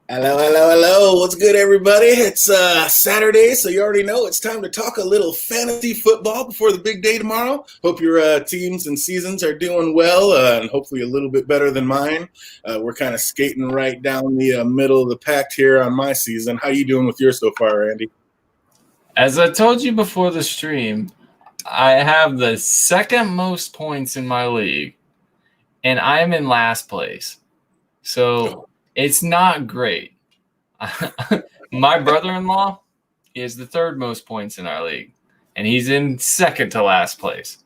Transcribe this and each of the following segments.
Hello, hello, hello. What's good, everybody? It's Saturday, so you already know it's time to talk a little fantasy football before the big day tomorrow. Hope your teams and seasons are doing well, and hopefully a little bit better than mine. We're kind of skating right down the middle of the pack here on my season. How you doing with yours so far, Andy? As I told you before the stream, I have the second most points in my league, and I'm in last place. So it's not great. My brother-in-law is the third most points in our league, and he's in second to last place.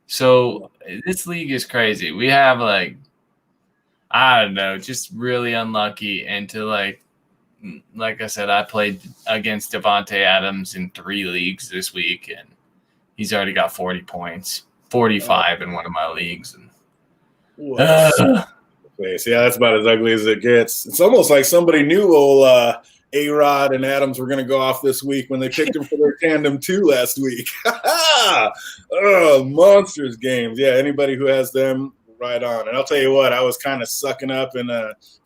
So this league is crazy. We have I don't know, just really unlucky. And to like I said, I played against Devontae Adams in 3 leagues this week, and he's already got 40 points, 45 in one of my leagues. And Yeah, that's about as ugly as it gets. It's almost like somebody knew old A-Rod and Adams were going to go off this week when they picked him for their tandem 2 last week. Monsters games. Yeah, anybody who has them, right on. And I'll tell you what, I was kind of sucking up and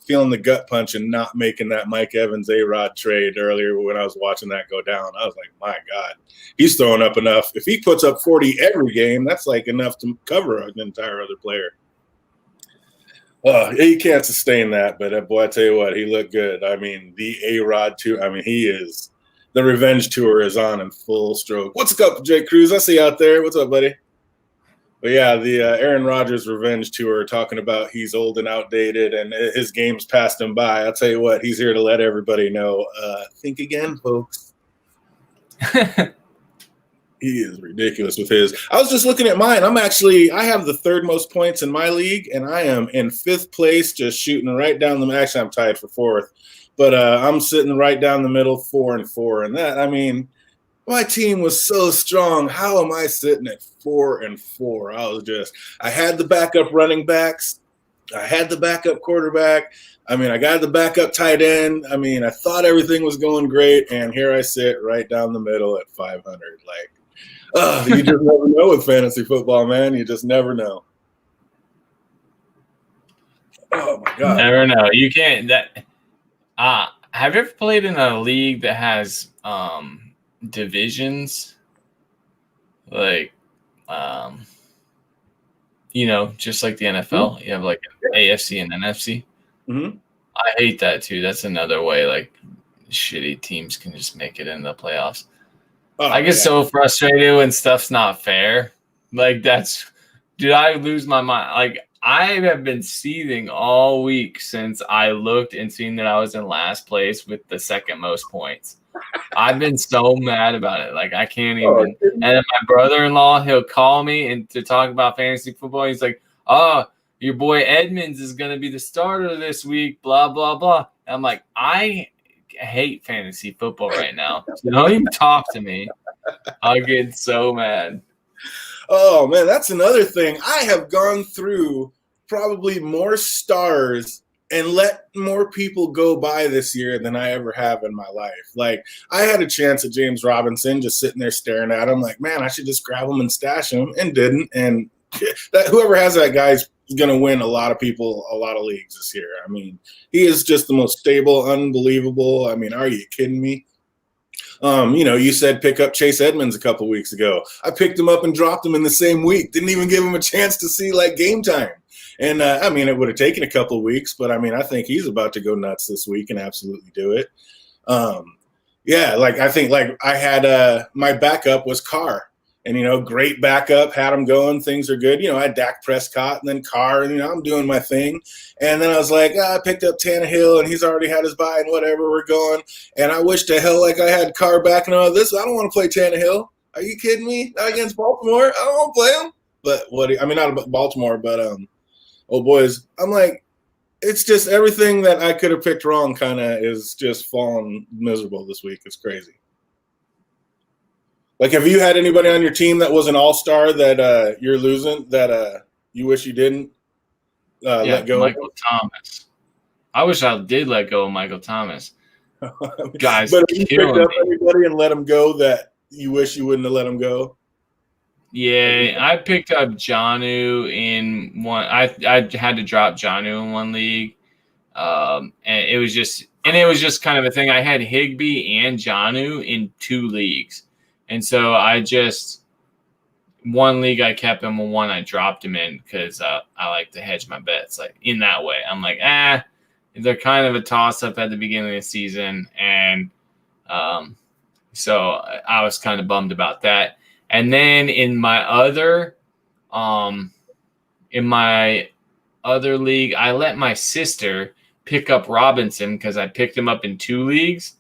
feeling the gut punch and not making that Mike Evans A-Rod trade earlier when I was watching that go down. I was like, my God, he's throwing up enough. If he puts up 40 every game, that's like enough to cover an entire other player. He can't sustain that, but boy, I tell you what, he looked good. I mean, the A-Rod too. I mean, the revenge tour is on in full stroke. What's up, Jake Cruz? I see you out there. What's up, buddy? But yeah, the Aaron Rodgers revenge tour, talking about he's old and outdated and his games passed him by. I'll tell you what, he's here to let everybody know. Think again, folks. He is ridiculous with his. I was just looking at mine. I have the third most points in my league, and I am in 5th place, just shooting right down the. Actually, I'm tied for 4th, but I'm sitting right down the middle, 4-4, and that. I mean, my team was so strong. How am I sitting at 4-4? I had the backup running backs, I had the backup quarterback. I mean, I got the backup tight end. I mean, I thought everything was going great, and here I sit right down the middle at 500. Like. You just never know with fantasy football, man. You just never know. Oh my God! Never know. You can't. Have you ever played in a league that has divisions, just like the NFL? You have like AFC and NFC. Mm-hmm. I hate that too. That's another way like shitty teams can just make it in the playoffs. I get so frustrated when stuff's not fair. Did I lose my mind? Like, I have been seething all week since I looked and seen that I was in last place with the second most points. I've been so mad about it. Like, I can't even. And then my brother-in-law, he'll call me and to talk about fantasy football. He's like, oh, your boy Edmonds is going to be the starter this week, blah, blah, blah. And I'm like, I hate fantasy football right now. So don't even talk to me. I get so mad. Oh man, that's another thing. I have gone through probably more stars and let more people go by this year than I ever have in my life. Like, I had a chance at James Robinson, just sitting there staring at him like, man, I should just grab him and stash him, and didn't. And whoever has that guy's going to win a lot of people, a lot of leagues this year. I mean, he is just the most stable, unbelievable. I mean, are you kidding me? You said pick up Chase Edmonds a couple weeks ago. I picked him up and dropped him in the same week. Didn't even give him a chance to see like game time. And I mean, it would have taken a couple weeks, but I mean, I think he's about to go nuts this week and absolutely do it. I think I had my backup was Carr. And, great backup, had him going. Things are good. I had Dak Prescott and then Carr, and, I'm doing my thing. And then I was like, I picked up Tannehill, and he's already had his bye and whatever, we're going. And I wish to hell like I had Carr back and all this. I don't want to play Tannehill. Are you kidding me? Not against Baltimore. I don't want to play him. But not Baltimore, but boys. I'm like, it's just everything that I could have picked wrong kind of is just falling miserable this week. It's crazy. Like, have you had anybody on your team that was an all-star that you're losing that you wish you didn't let go Michael Thomas. I wish I did let go of Michael Thomas. Guys, but have you picked up anybody and let him go that you wish you wouldn't have let him go? Yeah, I picked up Jonnu in one. I had to drop Jonnu in one league. And it was just kind of a thing. I had Higbee and Jonnu in 2 leagues. And so one league I kept him, and one I dropped him in because I like to hedge my bets. Like in that way, I'm like, they're kind of a toss up at the beginning of the season. And so I was kind of bummed about that. And then in my other league, I let my sister pick up Robinson because I picked him up in 2 leagues.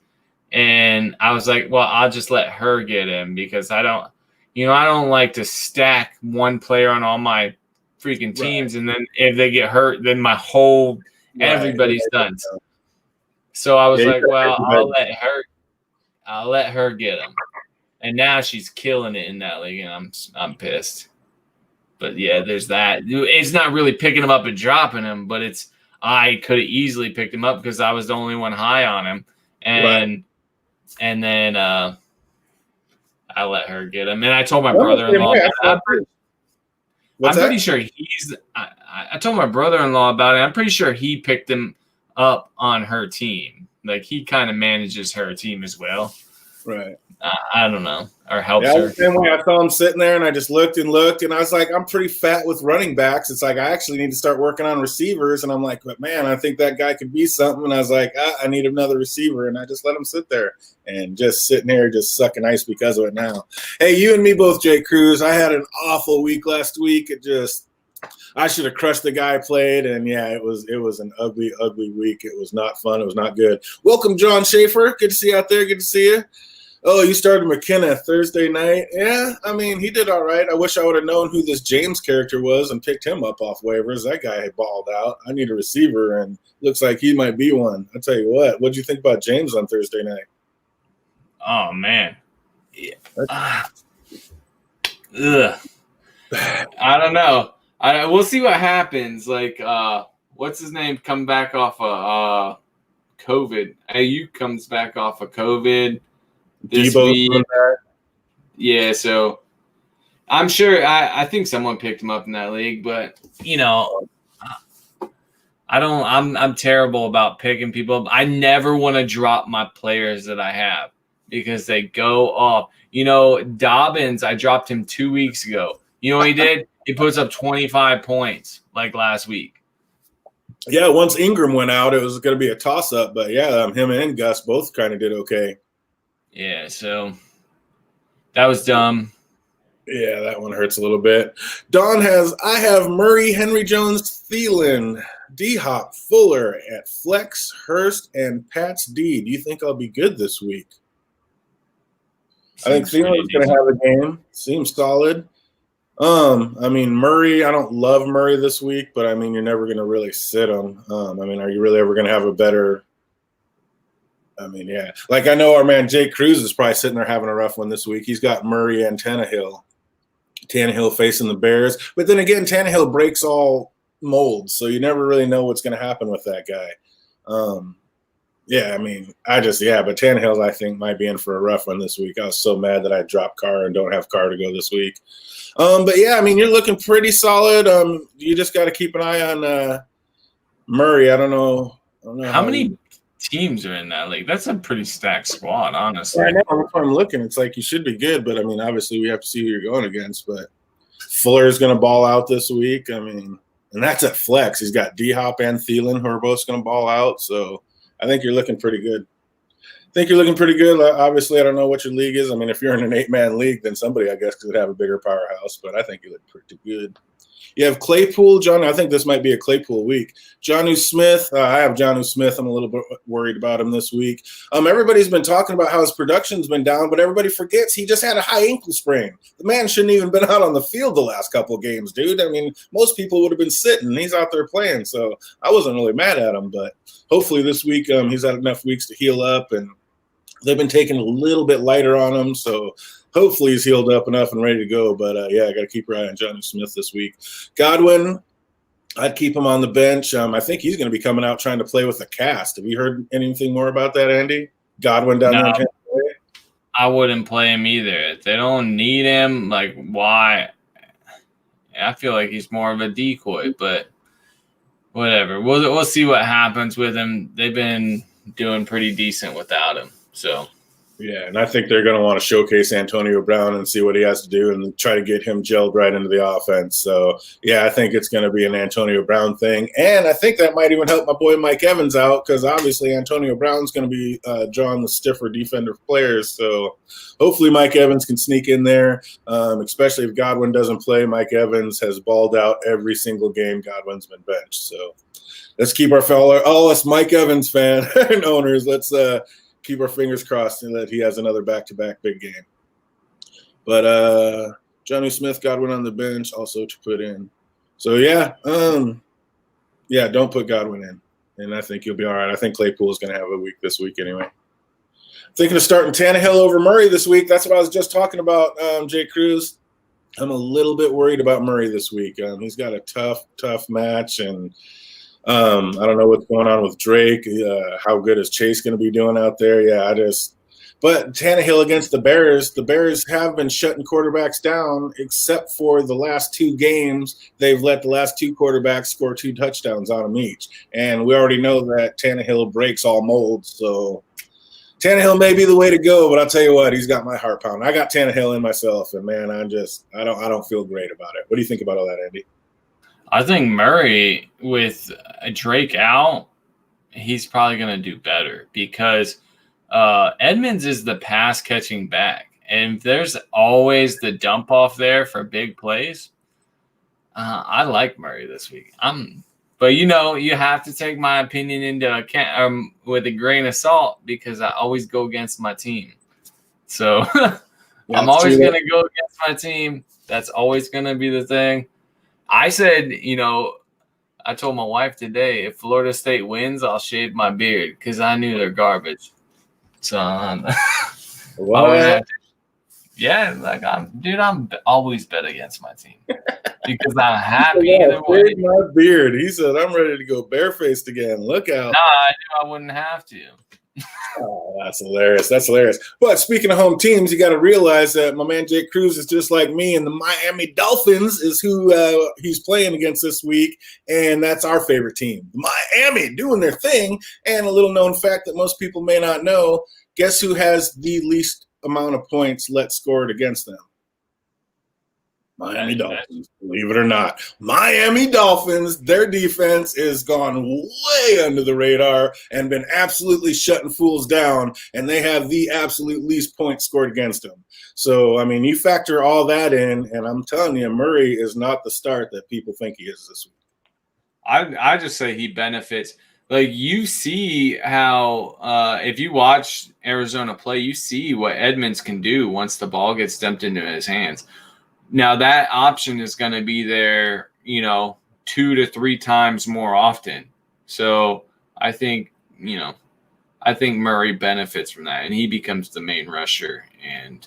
And I was like, well, I'll just let her get him because I don't like to stack one player on all my freaking teams. Right. And then if they get hurt, then my whole everybody's done. So I was like, well, I'll let her get him. And now she's killing it in that league, and I'm pissed. But yeah, there's that. It's not really picking him up and dropping him, but I could have easily picked him up because I was the only one high on him. And then I let her get him. And I told my brother-in-law about it. I'm pretty sure I told my brother-in-law about it. I'm pretty sure he picked him up on her team. Like he kind of manages her team as well. Right. I don't know. Or helps her. The same way I saw him sitting there and I just looked, and I was like, I'm pretty fat with running backs. It's like I actually need to start working on receivers. And I'm like, but man, I think that guy could be something. And I was like, I need another receiver. And I just let him sit there and just sitting there just sucking ice because of it now. Hey, you and me both, Jay Cruz. I had an awful week last week. I should have crushed the guy I played, and yeah, it was an ugly, ugly week. It was not fun. It was not good. Welcome, John Schaefer. Good to see you out there. Good to see you. Oh, you started McKenna Thursday night. Yeah, I mean, he did all right. I wish I would have known who this James character was and picked him up off waivers. That guy had balled out. I need a receiver, and looks like he might be one. I'll tell you what. What'd you think about James on Thursday night? Oh, man. Yeah. I don't know. We'll see what happens. Like, what's his name? Come back off of COVID. Ayuk comes back off of COVID this week. Yeah, so I'm sure. I think someone picked him up in that league, but I don't. I'm terrible about picking people up. I never want to drop my players that I have because they go off. Dobbins. I dropped him 2 weeks ago. You know what he did? He puts up 25 points like last week. Yeah, once Ingram went out, it was going to be a toss-up. But, yeah, him and Gus both kind of did okay. Yeah, so that was dumb. Yeah, that one hurts a little bit. Don I have Murray, Henry Jones, Thielen, D-Hop, Fuller at Flex, Hurst, and Pat's D. Do you think I''ll be good this week? I think Thielen's going to have a game. Seems solid. Murray, I don't love Murray this week, but you're never going to really sit him. Are you really ever going to have a better? Yeah. Like I know our man Jake Cruz is probably sitting there having a rough one this week. He's got Murray and Tannehill. Tannehill facing the Bears, but then again, Tannehill breaks all molds, so you never really know what's going to happen with that guy. But Tannehill, I think, might be in for a rough one this week. I was so mad that I dropped Carr and don't have Carr to go this week. You're looking pretty solid. You just got to keep an eye on Murray. I don't know how many teams are in that league. That's a pretty stacked squad, honestly. Yeah, I know. That's why I'm looking. It's like you should be good, but obviously we have to see who you're going against. But Fuller's going to ball out this week. And that's at flex. He's got D-Hop and Thielen who are both going to ball out. So I think you're looking pretty good. Obviously, I don't know what your league is. If you're in an 8-man league, then somebody, I guess, could have a bigger powerhouse. But I think you look pretty good. You have Claypool, John. I think this might be a Claypool week. Jonnu Smith. I have Jonnu Smith. I'm a little bit worried about him this week. Everybody's been talking about how his production's been down, but everybody forgets he just had a high ankle sprain. The man shouldn't even been out on the field the last couple of games, dude. Most people would have been sitting. He's out there playing, so I wasn't really mad at him. But hopefully this week he's had enough weeks to heal up, and they've been taking a little bit lighter on him, so hopefully he's healed up enough and ready to go. But, I got to keep your eye on Jonnu Smith this week. Godwin, I'd keep him on the bench. I think he's going to be coming out trying to play with the cast. Have you heard anything more about that, Andy? Godwin down there in Tampa Bay? I wouldn't play him either. If they don't need him, why? I feel like he's more of a decoy, but whatever. We'll see what happens with him. They've been doing pretty decent without him. So. Yeah, and I think they're going to want to showcase Antonio Brown and see what he has to do and try to get him gelled right into the offense. So, yeah, I think it's going to be an Antonio Brown thing. And I think that might even help my boy Mike Evans out because obviously Antonio Brown's going to be drawing the stiffer defensive players. So hopefully Mike Evans can sneak in there, especially if Godwin doesn't play. Mike Evans has balled out every single game Godwin's been benched. So let's keep all us Mike Evans fan and owners, let's keep our fingers crossed and that he has another back-to-back big game. But Johnny Smith, Godwin on the bench, also to put in. So, don't put Godwin in. And I think you'll be all right. I think Claypool is going to have a week this week anyway. Thinking of starting Tannehill over Murray this week. That's what I was just talking about, Jay Cruz. I'm a little bit worried about Murray this week. He's got a tough match, and I don't know what's going on with Drake. How good is Chase going to be doing out there? But Tannehill against the Bears have been shutting quarterbacks down, except for the last two games. They've let the last two quarterbacks score 2 touchdowns on them each. And we already know that Tannehill breaks all molds. So Tannehill may be the way to go, but I'll tell you what, he's got my heart pounding. I got Tannehill in myself, and man, I don't feel great about it. What do you think about all that, Andy? I think Murray, with Drake out, he's probably going to do better because Edmonds is the pass-catching back. And there's always the dump-off there for big plays. I like Murray this week. But, you have to take my opinion into account with a grain of salt because I always go against my team. So I'm always going to go against my team. That's always going to be the thing. I said, I told my wife today, if Florida State wins, I'll shave my beard because I knew they're garbage. So, I'm always bet against my team because I'm happy either way. My beard. He said, I'm ready to go barefaced again. Look out. No, I knew I wouldn't have to. Oh, that's hilarious. But speaking of home teams, you got to realize that my man Jake Cruz is just like me, and the Miami Dolphins is who he's playing against this week, and that's our favorite team. Miami doing their thing, and a little known fact that most people may not know, guess who has the least amount of points scored against them? Miami Dolphins, believe it or not. Miami Dolphins, their defense is gone way under the radar and been absolutely shutting fools down, and they have the absolute least points scored against them. So, you factor all that in, and I'm telling you, Murray is not the start that people think he is this week. I just say he benefits. Like, you see how if you watch Arizona play, you see what Edmonds can do once the ball gets dumped into his hands. Now, that option is going to be there, 2 to 3 times more often. So I think Murray benefits from that, and he becomes the main rusher, and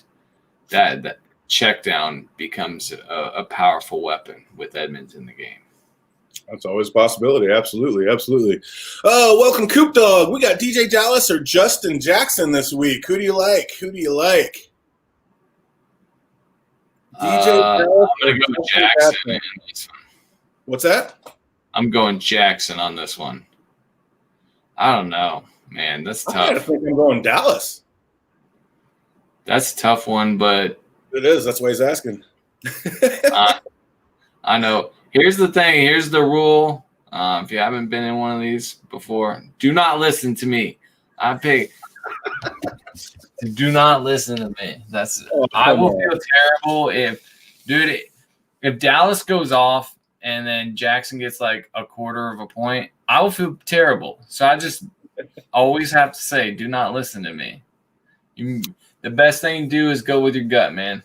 that check down becomes a powerful weapon with Edmonds in the game. That's always a possibility. Absolutely. Welcome, Coop Dog. We got DJ Dallas or Justin Jackson this week. Who do you like? DJ I'm going to go Jackson in this one. What's that? I'm going Jackson on this one. I don't know, man. That's tough. I think I'm going Dallas. That's a tough one, but it is. That's why he's asking. I know. Here's the thing. Here's the rule. If you haven't been in one of these before, do not listen to me. Do not listen to me. I will feel terrible if Dallas goes off and then Jackson gets like a quarter of a point. I will feel terrible. So I just always have to say, do not listen to me. The best thing to do is go with your gut, man.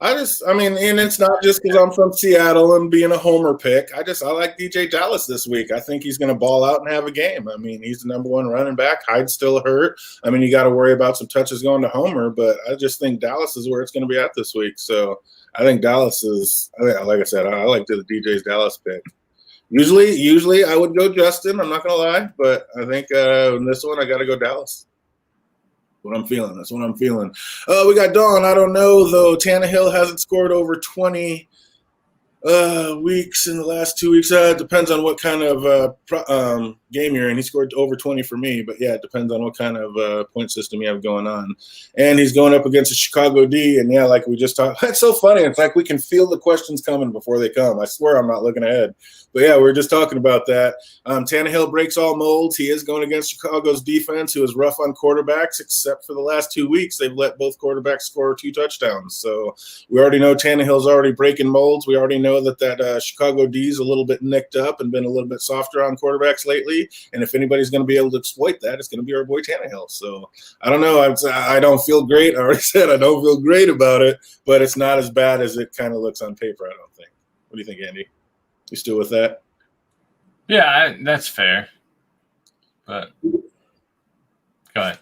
And it's not just because I'm from Seattle and being a homer pick. I like DJ Dallas this week. I think he's going to ball out and have a game. He's the number 1 running back. Hyde's still hurt. You got to worry about some touches going to Homer, but I just think Dallas is where it's going to be at this week. So I think Dallas is, like I said, I like the DJ's Dallas pick. Usually I would go Justin. I'm not going to lie, but I think in this one I got to go Dallas. That's what I'm feeling. We got Dawn. I don't know, though. Tannehill hasn't scored over 20 Weeks in the last 2 weeks. It depends on what kind of game you're in. He scored over 20 for me, but yeah, it depends on what kind of point system you have going on. And he's going up against a Chicago D, and yeah, like we just talked, that's so funny. It's like we can feel the questions coming before they come. I swear I'm not looking ahead. But yeah, we were just talking about that. Tannehill breaks all molds. He is going against Chicago's defense, who is rough on quarterbacks, except for the last 2 weeks. They've let both quarterbacks score 2 touchdowns. So we already know Tannehill's already breaking molds. We already know that Chicago D is a little bit nicked up and been a little bit softer on quarterbacks lately. And if anybody's going to be able to exploit that, it's going to be our boy Tannehill. So I don't know. I don't feel great. I already said I don't feel great about it, but it's not as bad as it kind of looks on paper, I don't think. What do you think, Andy? You still with that? Yeah, that's fair. But go ahead.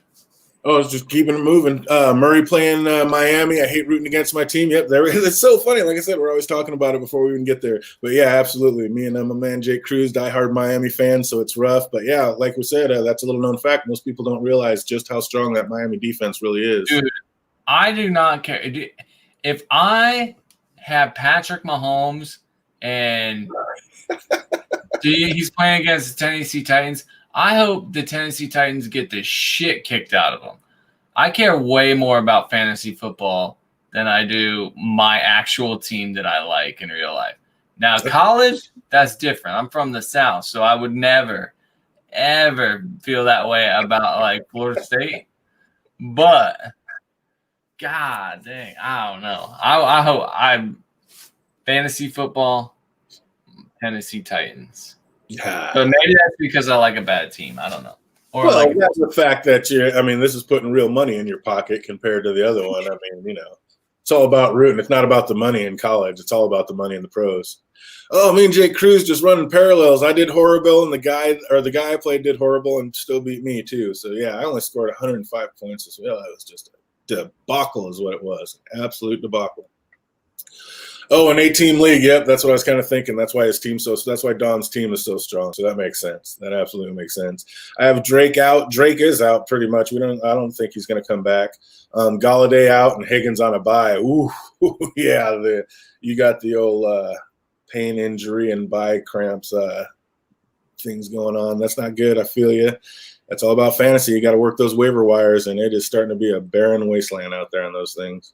Oh, it's just keeping it moving. Murray playing Miami. I hate rooting against my team. Yep, there. It's so funny. Like I said, we're always talking about it before we even get there. But yeah, absolutely. Me and my man Jake Cruz, diehard Miami fan, so it's rough. But yeah, like we said, that's a little known fact. Most people don't realize just how strong that Miami defense really is. Dude, I do not care. If I have Patrick Mahomes and he's playing against the Tennessee Titans, I hope the Tennessee Titans get the shit kicked out of them. I care way more about fantasy football than I do my actual team that I like in real life. Now, college, that's different. I'm from the South, so I would never, ever feel that way about like Florida State. But God dang, I don't know. I hope I'm fantasy football, Tennessee Titans. Yeah. So maybe that's because I like a bad team. I don't know. Or well, like that's the fact that this is putting real money in your pocket compared to the other one. I mean, it's all about rooting. It's not about the money in college. It's all about the money in the pros. Oh, me and Jake Cruz just running parallels. I did horrible, and the guy I played did horrible and still beat me too. So yeah, I only scored 105 points as well. It was just a debacle is what it was. Absolute debacle. Oh, an 8-team league. Yep, that's what I was kind of thinking. That's why that's why Don's team is so strong. So that makes sense. That absolutely makes sense. I have Drake out. Drake is out pretty much. I don't think he's going to come back. Galladay out and Higgins on a bye. Ooh, yeah. You got the old pain injury and bye cramps things going on. That's not good. I feel you. That's all about fantasy. You got to work those waiver wires, and it is starting to be a barren wasteland out there on those things.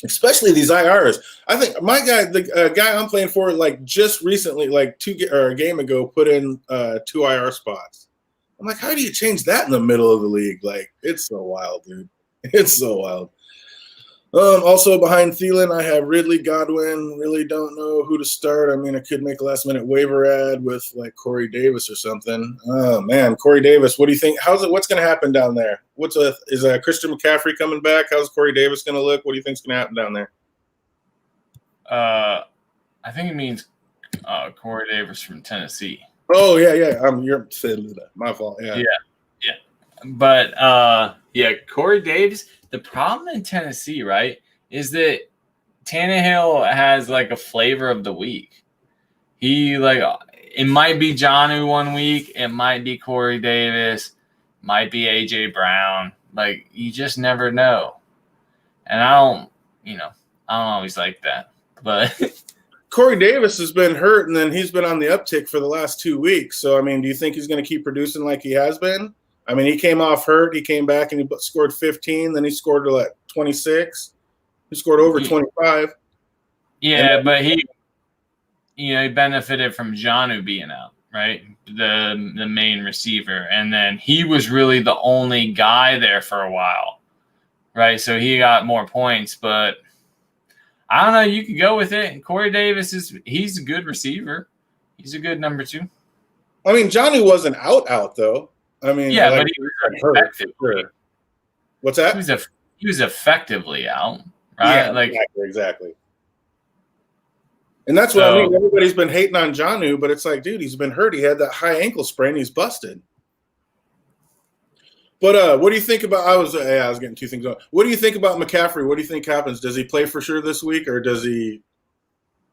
Especially these IRs. I think my guy, the guy I'm playing for, like just recently, like a game ago, put in 2 IR spots. I'm like, how do you change that in the middle of the league? Like, it's so wild, dude. It's so wild. Also behind Thielen, I have Ridley, Godwin. Really don't know who to start. I mean, I could make a last-minute waiver ad with like Corey Davis or something. Oh man, Corey Davis. What do you think? What's going to happen down there? Is Christian McCaffrey coming back? How's Corey Davis going to look? What do you think's going to happen down there? I think it means Corey Davis from Tennessee. Oh yeah. My fault. Yeah. But Corey Davis. The problem in Tennessee, right, is that Tannehill has like a flavor of the week. It might be Jonnu one week, it might be Corey Davis, might be AJ Brown. Like, you just never know. And I don't always like that. But Corey Davis has been hurt, and then he's been on the uptick for the last 2 weeks. So, I mean, do you think he's going to keep producing like he has been? I mean, he came off hurt. He came back and he scored 15. Then he scored 26. He scored over 25. Yeah, but he benefited from Jonnu being out, right? The main receiver. And then he was really the only guy there for a while, right? So he got more points. But I don't know. You can go with it. Corey Davis he's a good receiver. He's a good number 2. I mean, Jonnu wasn't out though. I mean, yeah, but he was effectively. Sure. What's that? He was effectively out, right? Yeah, exactly. And that's what I mean. Everybody's been hating on Jonnu, but it's like, dude, he's been hurt. He had that high ankle sprain. He's busted. But what do you think about? I was getting 2 things on. What do you think about McCaffrey? What do you think happens? Does he play for sure this week, or does he?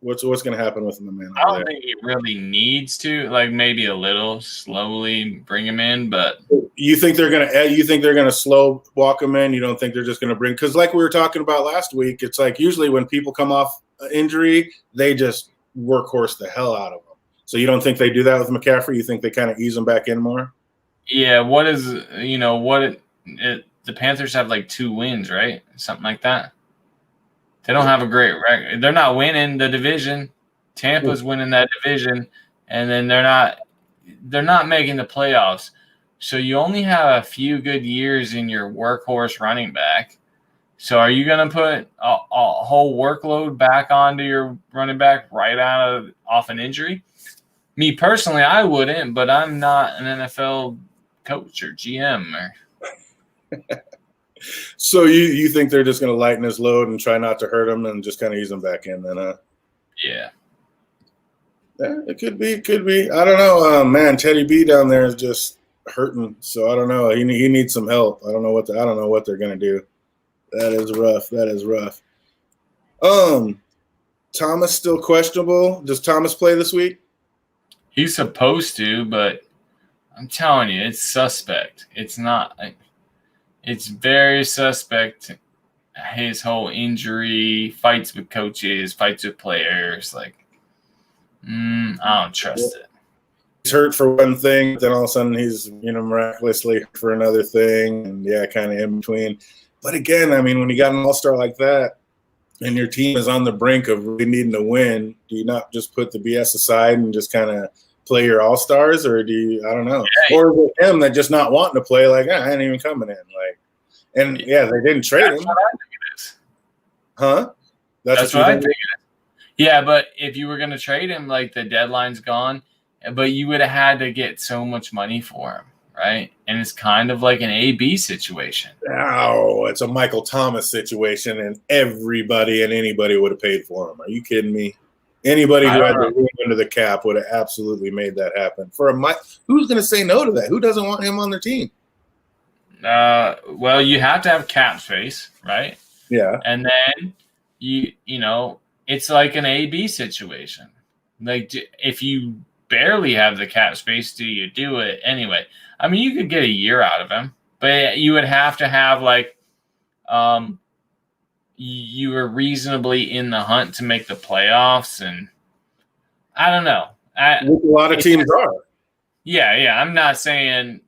What's going to happen with him, man? I don't think he really needs to. Like, maybe a little slowly bring him in, but you think they're gonna slow walk him in? You don't think they're just gonna bring? Because like we were talking about last week, it's like usually when people come off injury, they just workhorse the hell out of him. So you don't think they do that with McCaffrey? You think they kind of ease him back in more? Yeah. The Panthers have like 2 wins, right? Something like that. They don't have a great record. They're not winning the division. Tampa's winning that division, and then they're not making the playoffs. So you only have a few good years in your workhorse running back. So are you going to put a whole workload back onto your running back right off an injury? Me personally, I wouldn't, but I'm not an NFL coach or GM. So you think they're just going to lighten his load and try not to hurt him and just kind of ease him back in then, huh? Yeah. Yeah, it could be. I don't know. Man, Teddy B down there is just hurting, so I don't know. He needs some help. I don't know what they're going to do. That is rough. Thomas still questionable. Does Thomas play this week? He's supposed to, but I'm telling you, it's suspect. It's not. It's very suspect. His whole injury, fights with coaches, fights with players. Like, I don't trust it. He's hurt for one thing, then all of a sudden he's miraculously hurt for another thing, and kind of in between. But again, I mean, when you got an all-star like that, and your team is on the brink of really needing to win, do you not just put the BS aside and just kind of play your all-stars, or do you? I don't know. Yeah, or is it him that just not wanting to play? Like, I ain't even coming in. Like, they didn't trade him. That's what I think it is. Huh? That's what I think it is. Yeah, but if you were going to trade him, like the deadline's gone, but you would have had to get so much money for him, right? And it's kind of like an A-B situation. No, it's a Michael Thomas situation, and everybody and anybody would have paid for him. Are you kidding me? Anybody who had the room under the cap would have absolutely made that happen. For who's going to say no to that? Who doesn't want him on their team? Well, you have to have cap space, right? Yeah. And then it's like an A-B situation. Like, if you barely have the cap space, do you do it anyway? I mean, you could get a year out of him, but you would have to have you were reasonably in the hunt to make the playoffs, and I don't know. A lot of teams are. Yeah. I'm not saying.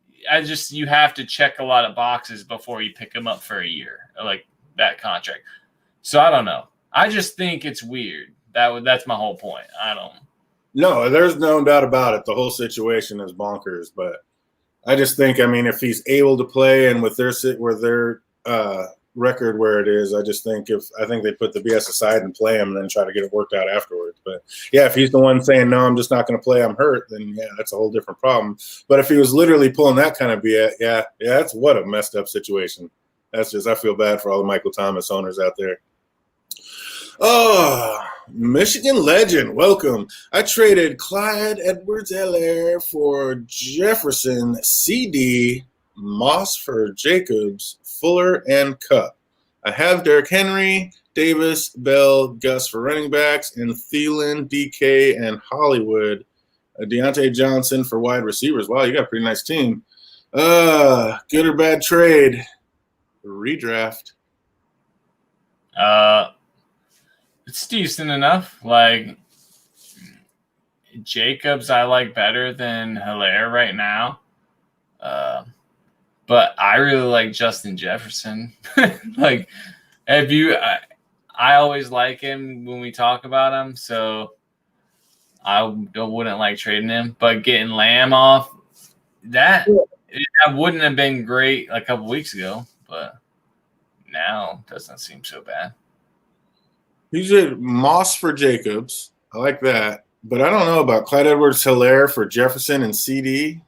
You have to check a lot of boxes before you pick him up for a year, like that contract. So I don't know. I just think it's weird. That's my whole point. I don't. No, there's no doubt about it. The whole situation is bonkers, but I just think, I mean, if he's able to play and with their record where it is, I think they put the BS aside and play him and then try to get it worked out afterwards. But yeah, if he's the one saying, no, I'm just not going to play, I'm hurt, then yeah, that's a whole different problem. But if he was literally pulling that kind of BS, yeah, that's what a messed up situation. I feel bad for all the Michael Thomas owners out there. Oh, Michigan legend, welcome. I traded Clyde Edwards-Helaire for Jefferson, CD, Moss for Jacobs, Fuller, and Cup. I have Derrick Henry, Davis, Bell, Gus for running backs, and Thielen, DK, and Hollywood. Deontay Johnson for wide receivers. Wow, you got a pretty nice team. Good or bad trade? Redraft. It's decent enough. Like, Jacobs I like better than Helaire right now. But I really like Justin Jefferson. Like, I always like him when we talk about him, so I wouldn't like trading him. But getting Lamb off, that wouldn't have been great a couple weeks ago, but now it doesn't seem so bad. You said Moss for Jacobs. I like that. But I don't know about Clyde Edwards-Helaire for Jefferson and CD.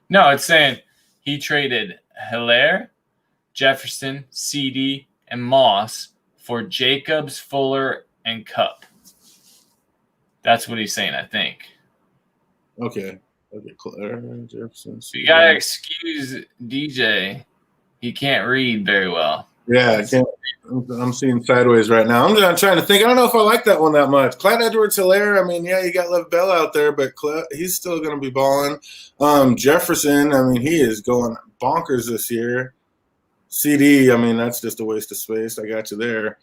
No, it's saying he traded Helaire, Jefferson, CD, and Moss for Jacobs, Fuller, and Cup. That's what he's saying, I think. Okay. Claire, Jefferson. So you got to excuse DJ. He can't read very well. Yeah, I can't. I'm seeing sideways right now. I'm trying to think. I don't know if I like that one that much. Clyde Edwards-Helaire, I mean, yeah, you got Lev Bell out there, but he's still going to be balling. Jefferson, I mean, he is going bonkers this year. CD, I mean, that's just a waste of space. I got you there.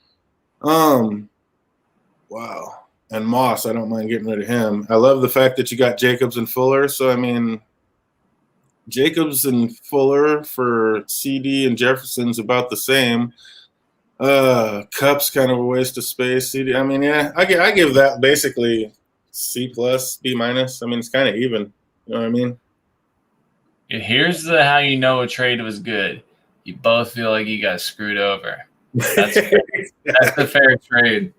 Wow. And Moss, I don't mind getting rid of him. I love the fact that you got Jacobs and Fuller. So, I mean, Jacobs and Fuller for CD and Jefferson's about the same. Cup's kind of a waste of space. CD, I mean, yeah, I give that basically C plus, B minus. I mean, it's kind of even. You know what I mean? Here's how you know a trade was good. You both feel like you got screwed over. That's that's a fair trade.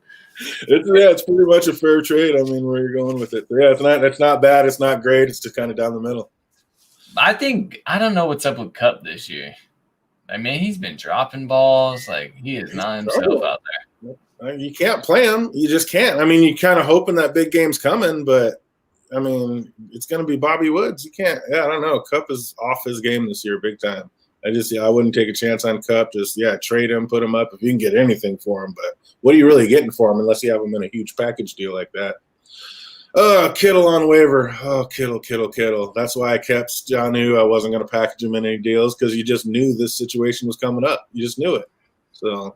It's pretty much a fair trade. I mean, where you're going with it. Yeah, it's not bad. It's not great. It's just kind of down the middle. I don't know what's up with Cup this year. I mean, he's been dropping balls. Like, he is not himself out there. You can't play him. You just can't. I mean, you're kind of hoping that big game's coming, but I mean, it's going to be Bobby Woods. You can't. Yeah, I don't know. Cup is off his game this year, big time. I wouldn't take a chance on Cup. Just trade him, put him up if you can get anything for him. But what are you really getting for him unless you have him in a huge package deal like that? Kittle on waiver. Oh, Kittle. That's why I kept Jonnu. I wasn't going to package him in any deals because you just knew this situation was coming up. You just knew it. So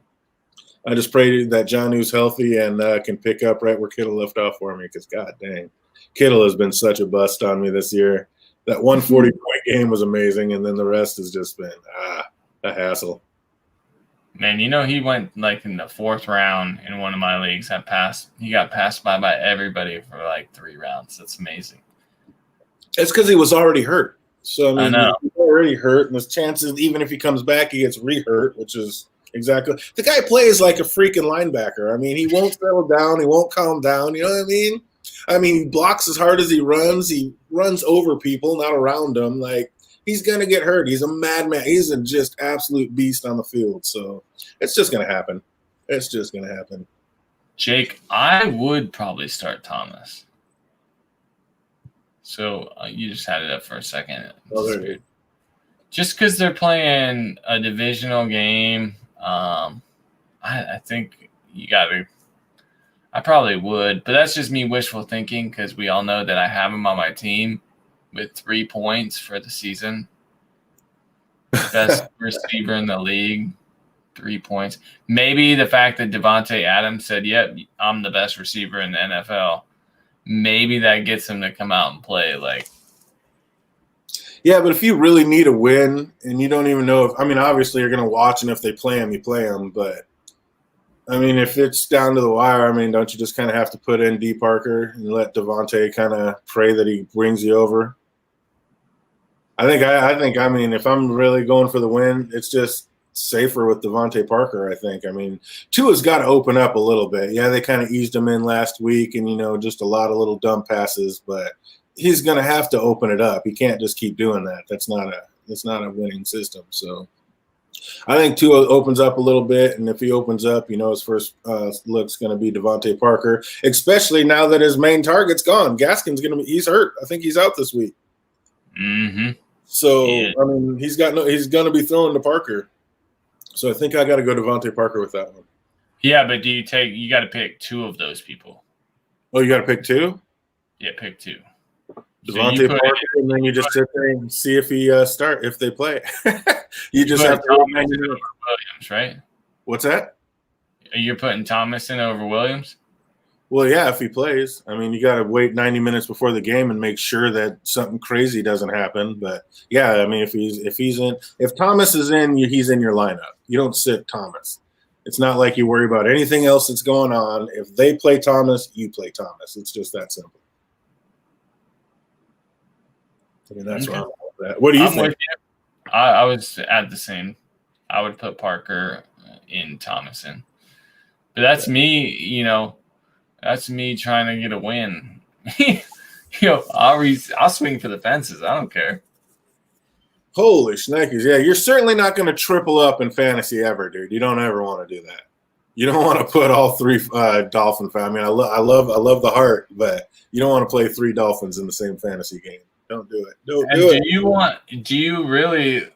I just pray that Jonnu's healthy and can pick up right where Kittle left off for me because, God dang, Kittle has been such a bust on me this year. That 140-point game was amazing, and then the rest has just been a hassle. Man, he went like in the 4th round in one of my leagues. He got passed by everybody for like 3 rounds. That's amazing. It's because he was already hurt. So I mean, know. He's already hurt, and there's chances even if he comes back, he gets re-hurt, which is exactly the guy plays like a freaking linebacker. I mean, he won't settle down, he won't calm down. You know what I mean? I mean, he blocks as hard as he runs. He runs over people, not around them. Like, he's going to get hurt. He's a madman. He's a just absolute beast on the field. So it's just going to happen. It's just going to happen. Jake, I would probably start Thomas. So you just had it up for a second. Just because they're playing a divisional game, I think you got to – I probably would, but that's just me wishful thinking because we all know that I have him on my team with 3 points for the season. Best receiver in the league, 3 points. Maybe the fact that Devontae Adams said, yep, I'm the best receiver in the NFL. Maybe that gets him to come out and play. Yeah, but if you really need a win and you don't even know obviously you're going to watch, and if they play him, you play him, but I mean, if it's down to the wire, I mean, don't you just kind of have to put in D. Parker and let Devontae kind of pray that he brings you over? I think, if I'm really going for the win, it's just safer with Devontae Parker, I think. I mean, Tua's got to open up a little bit. Yeah, they kind of eased him in last week and, just a lot of little dumb passes, but he's going to have to open it up. He can't just keep doing that. That's not a winning system, so. I think Tua opens up a little bit, and if he opens up, his first look's going to be Devontae Parker, especially now that his main target's gone. Gaskin's he's hurt. I think he's out this week. Mm-hmm. So, yeah. I mean, he's going to be throwing to Parker. So I think I got to go Devontae Parker with that one. Yeah, but you got to pick 2 of those people. Oh, you got to pick 2? Yeah, pick 2. Devontae Parker, and then you just sit there and see if if they play. You just have to Thomas in over Williams, right? What's that? You're putting Thomas in over Williams? Well, yeah, if he plays. I mean, you got to wait 90 minutes before the game and make sure that something crazy doesn't happen. But yeah, I mean, if Thomas is in, he's in your lineup. You don't sit Thomas. It's not like you worry about anything else that's going on. If they play Thomas, you play Thomas. It's just that simple. I mean, that's wrong with that. What do you think? I was at the same. I would put Parker in Thomas in. But that's me, that's me trying to get a win. I'll swing for the fences. I don't care. Holy shnikes. Yeah, you're certainly not going to triple up in fantasy ever, dude. You don't ever want to do that. You don't want to put all 3 Dolphin fans. I mean, I love the heart, but you don't want to play 3 Dolphins in the same fantasy game. Don't do it. Don't do it. Do you really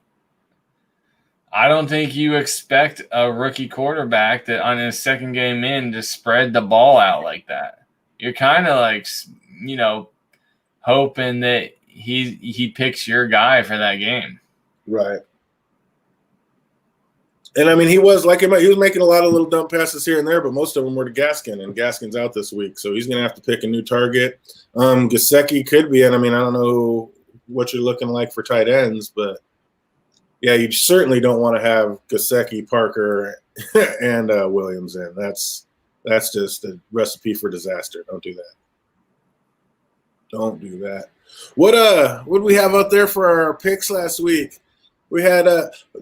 – I don't think you expect a rookie quarterback that on his second game in to spread the ball out like that. You're kind of like, hoping that he picks your guy for that game. Right. And I mean, he was making a lot of little dump passes here and there, but most of them were to Gaskin, and Gaskin's out this week, so he's going to have to pick a new target. Gesicki could be, and I mean, I don't know what you're looking like for tight ends, but yeah, you certainly don't want to have Gesicki, Parker, and Williams in. That's just a recipe for disaster. Don't do that. Don't do that. What did we have out there for our picks last week? We had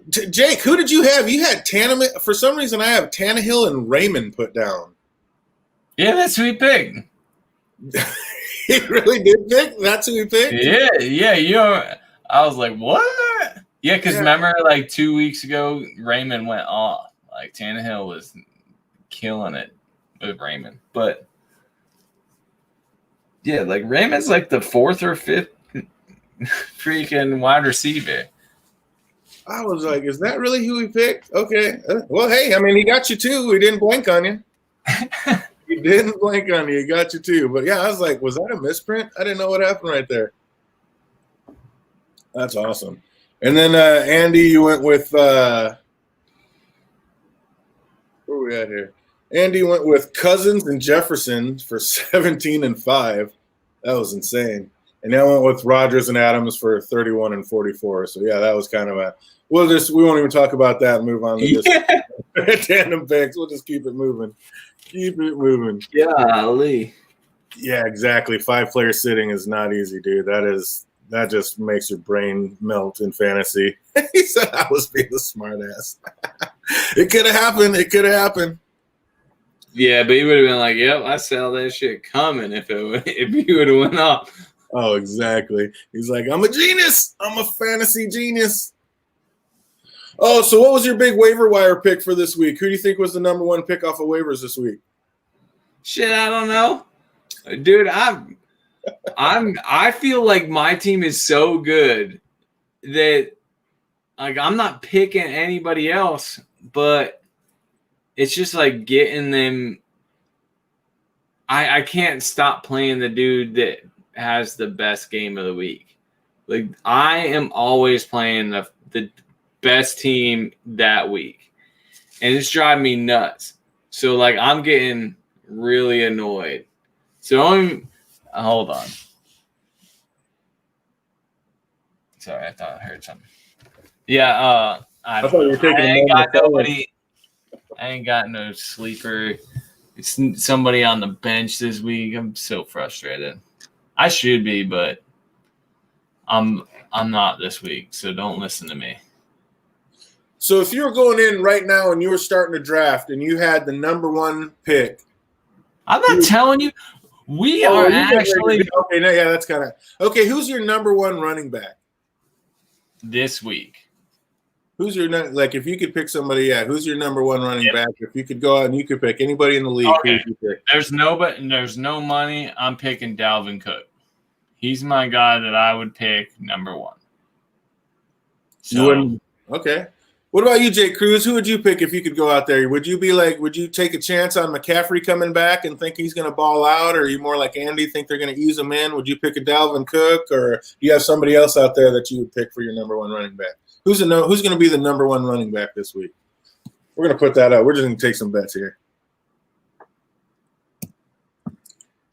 Jake. Who did you have? You had Tannehill. For some reason, I have Tannehill and Raymond put down. Yeah, that's who he picked. He really did pick. That's who he picked. Yeah. I was like, what? Yeah, because remember, like 2 weeks ago, Raymond went off. Like Tannehill was killing it with Raymond, but yeah, like Raymond's like the 4th or 5th freaking wide receiver. I was like, is that really who he picked? Okay. Well, hey, I mean, he got you too. He didn't blank on you. He didn't blank on you. He got you too. But yeah, I was like, was that a misprint? I didn't know what happened right there. That's awesome. And then Andy, you went with where are we at here? Andy went with Cousins and Jefferson for 17 and 5. That was insane. And I went with Rodgers and Adams for 31 and 44. So yeah, that was kind of we won't even talk about that and move on to this tandem picks. We'll just keep it moving. Keep it moving. Golly. Yeah, exactly. 5-player sitting is not easy, dude. That just makes your brain melt in fantasy. He said I was being a smart ass. It could have happened. Yeah, but he would have been like, "Yep, I saw that shit coming." If he would have went off. Oh, exactly. He's like, I'm a genius. I'm a fantasy genius. Oh, so what was your big waiver wire pick for this week? Who do you think was the number one pick off of waivers this week? Shit, I don't know, dude. I feel like my team is so good that like I'm not picking anybody else, but it's just like getting them. I can't stop playing the dude that has the best game of the week. Like I am always playing the best team that week, and it's driving me nuts. So like I'm getting really annoyed. So hold on. Sorry, I thought I heard something. Yeah, I thought you were taking I ain't got no sleeper. It's somebody on the bench this week. I'm so frustrated. I should be, but I'm not this week, so don't listen to me. So if you were going in right now and you were starting to draft and you had the number one pick. I'm not telling you. We are actually – okay, no, yeah, that's kind of – okay, who's your number one running back? This week. Who's your – like if you could pick somebody, who's your number one running back? If you could go out and you could pick anybody in the league, okay. Who would you pick? There's no money. I'm picking Dalvin Cook. He's my guy that I would pick number one. So, okay. What about you, Jake Cruz? Who would you pick if you could go out there? Would you take a chance on McCaffrey coming back and think he's going to ball out? Or are you more like Andy, think they're going to ease him in? Would you pick a Dalvin Cook? Or do you have somebody else out there that you would pick for your number one running back? Who's going to be the number one running back this week? We're going to put that out. We're just going to take some bets here.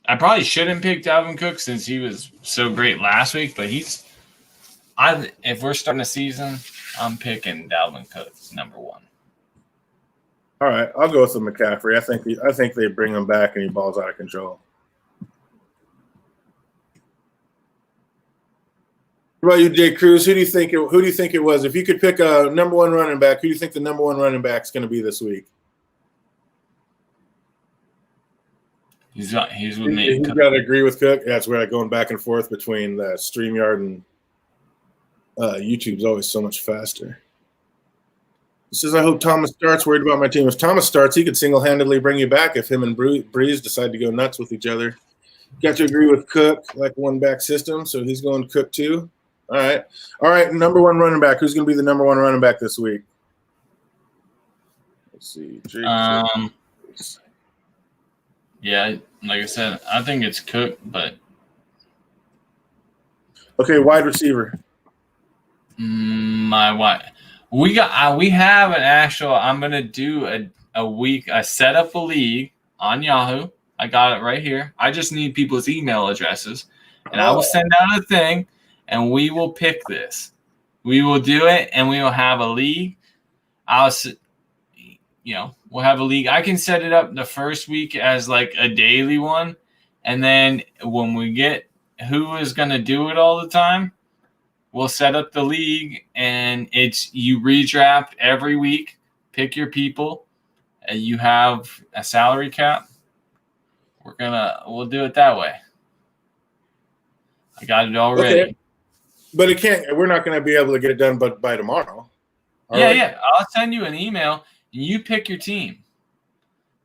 I probably shouldn't pick Dalvin Cook since he was so great last week, but if we're starting a season, I'm picking Dalvin Cook number one. All right, I'll go with the McCaffrey. I think they bring him back and he balls out of control. What about you, Jake Cruz? Who do you think it was? If you could pick a number one running back, who do you think the number one running back is going to be this week? He's with me. He's got to agree with Cook. That's where going back and forth between the StreamYard and YouTube's always so much faster. He says, I hope Thomas starts. Worried about my team. If Thomas starts, he could single-handedly bring you back if him and Breeze decide to go nuts with each other. Got to agree with Cook, like one-back system, so he's going Cook too. All right. Number one running back. Who's going to be the number one running back this week? Let's see. Yeah, like I said, I think it's Cook, but okay, wide receiver. My We have an actual. I'm gonna do a week. I set up a league on Yahoo. I got it right here. I just need people's email addresses, and I will send out a thing, and we will pick this. We will do it, and we will have a league. We'll have a league. I can set it up the first week as like a daily one, and then when we get who is gonna do it all the time, we'll set up the league, and you redraft every week, pick your people, and you have a salary cap. We'll do it that way. I got it already. Okay. But we're not going to be able to get it done by tomorrow. Yeah. I'll send you an email, and you pick your team.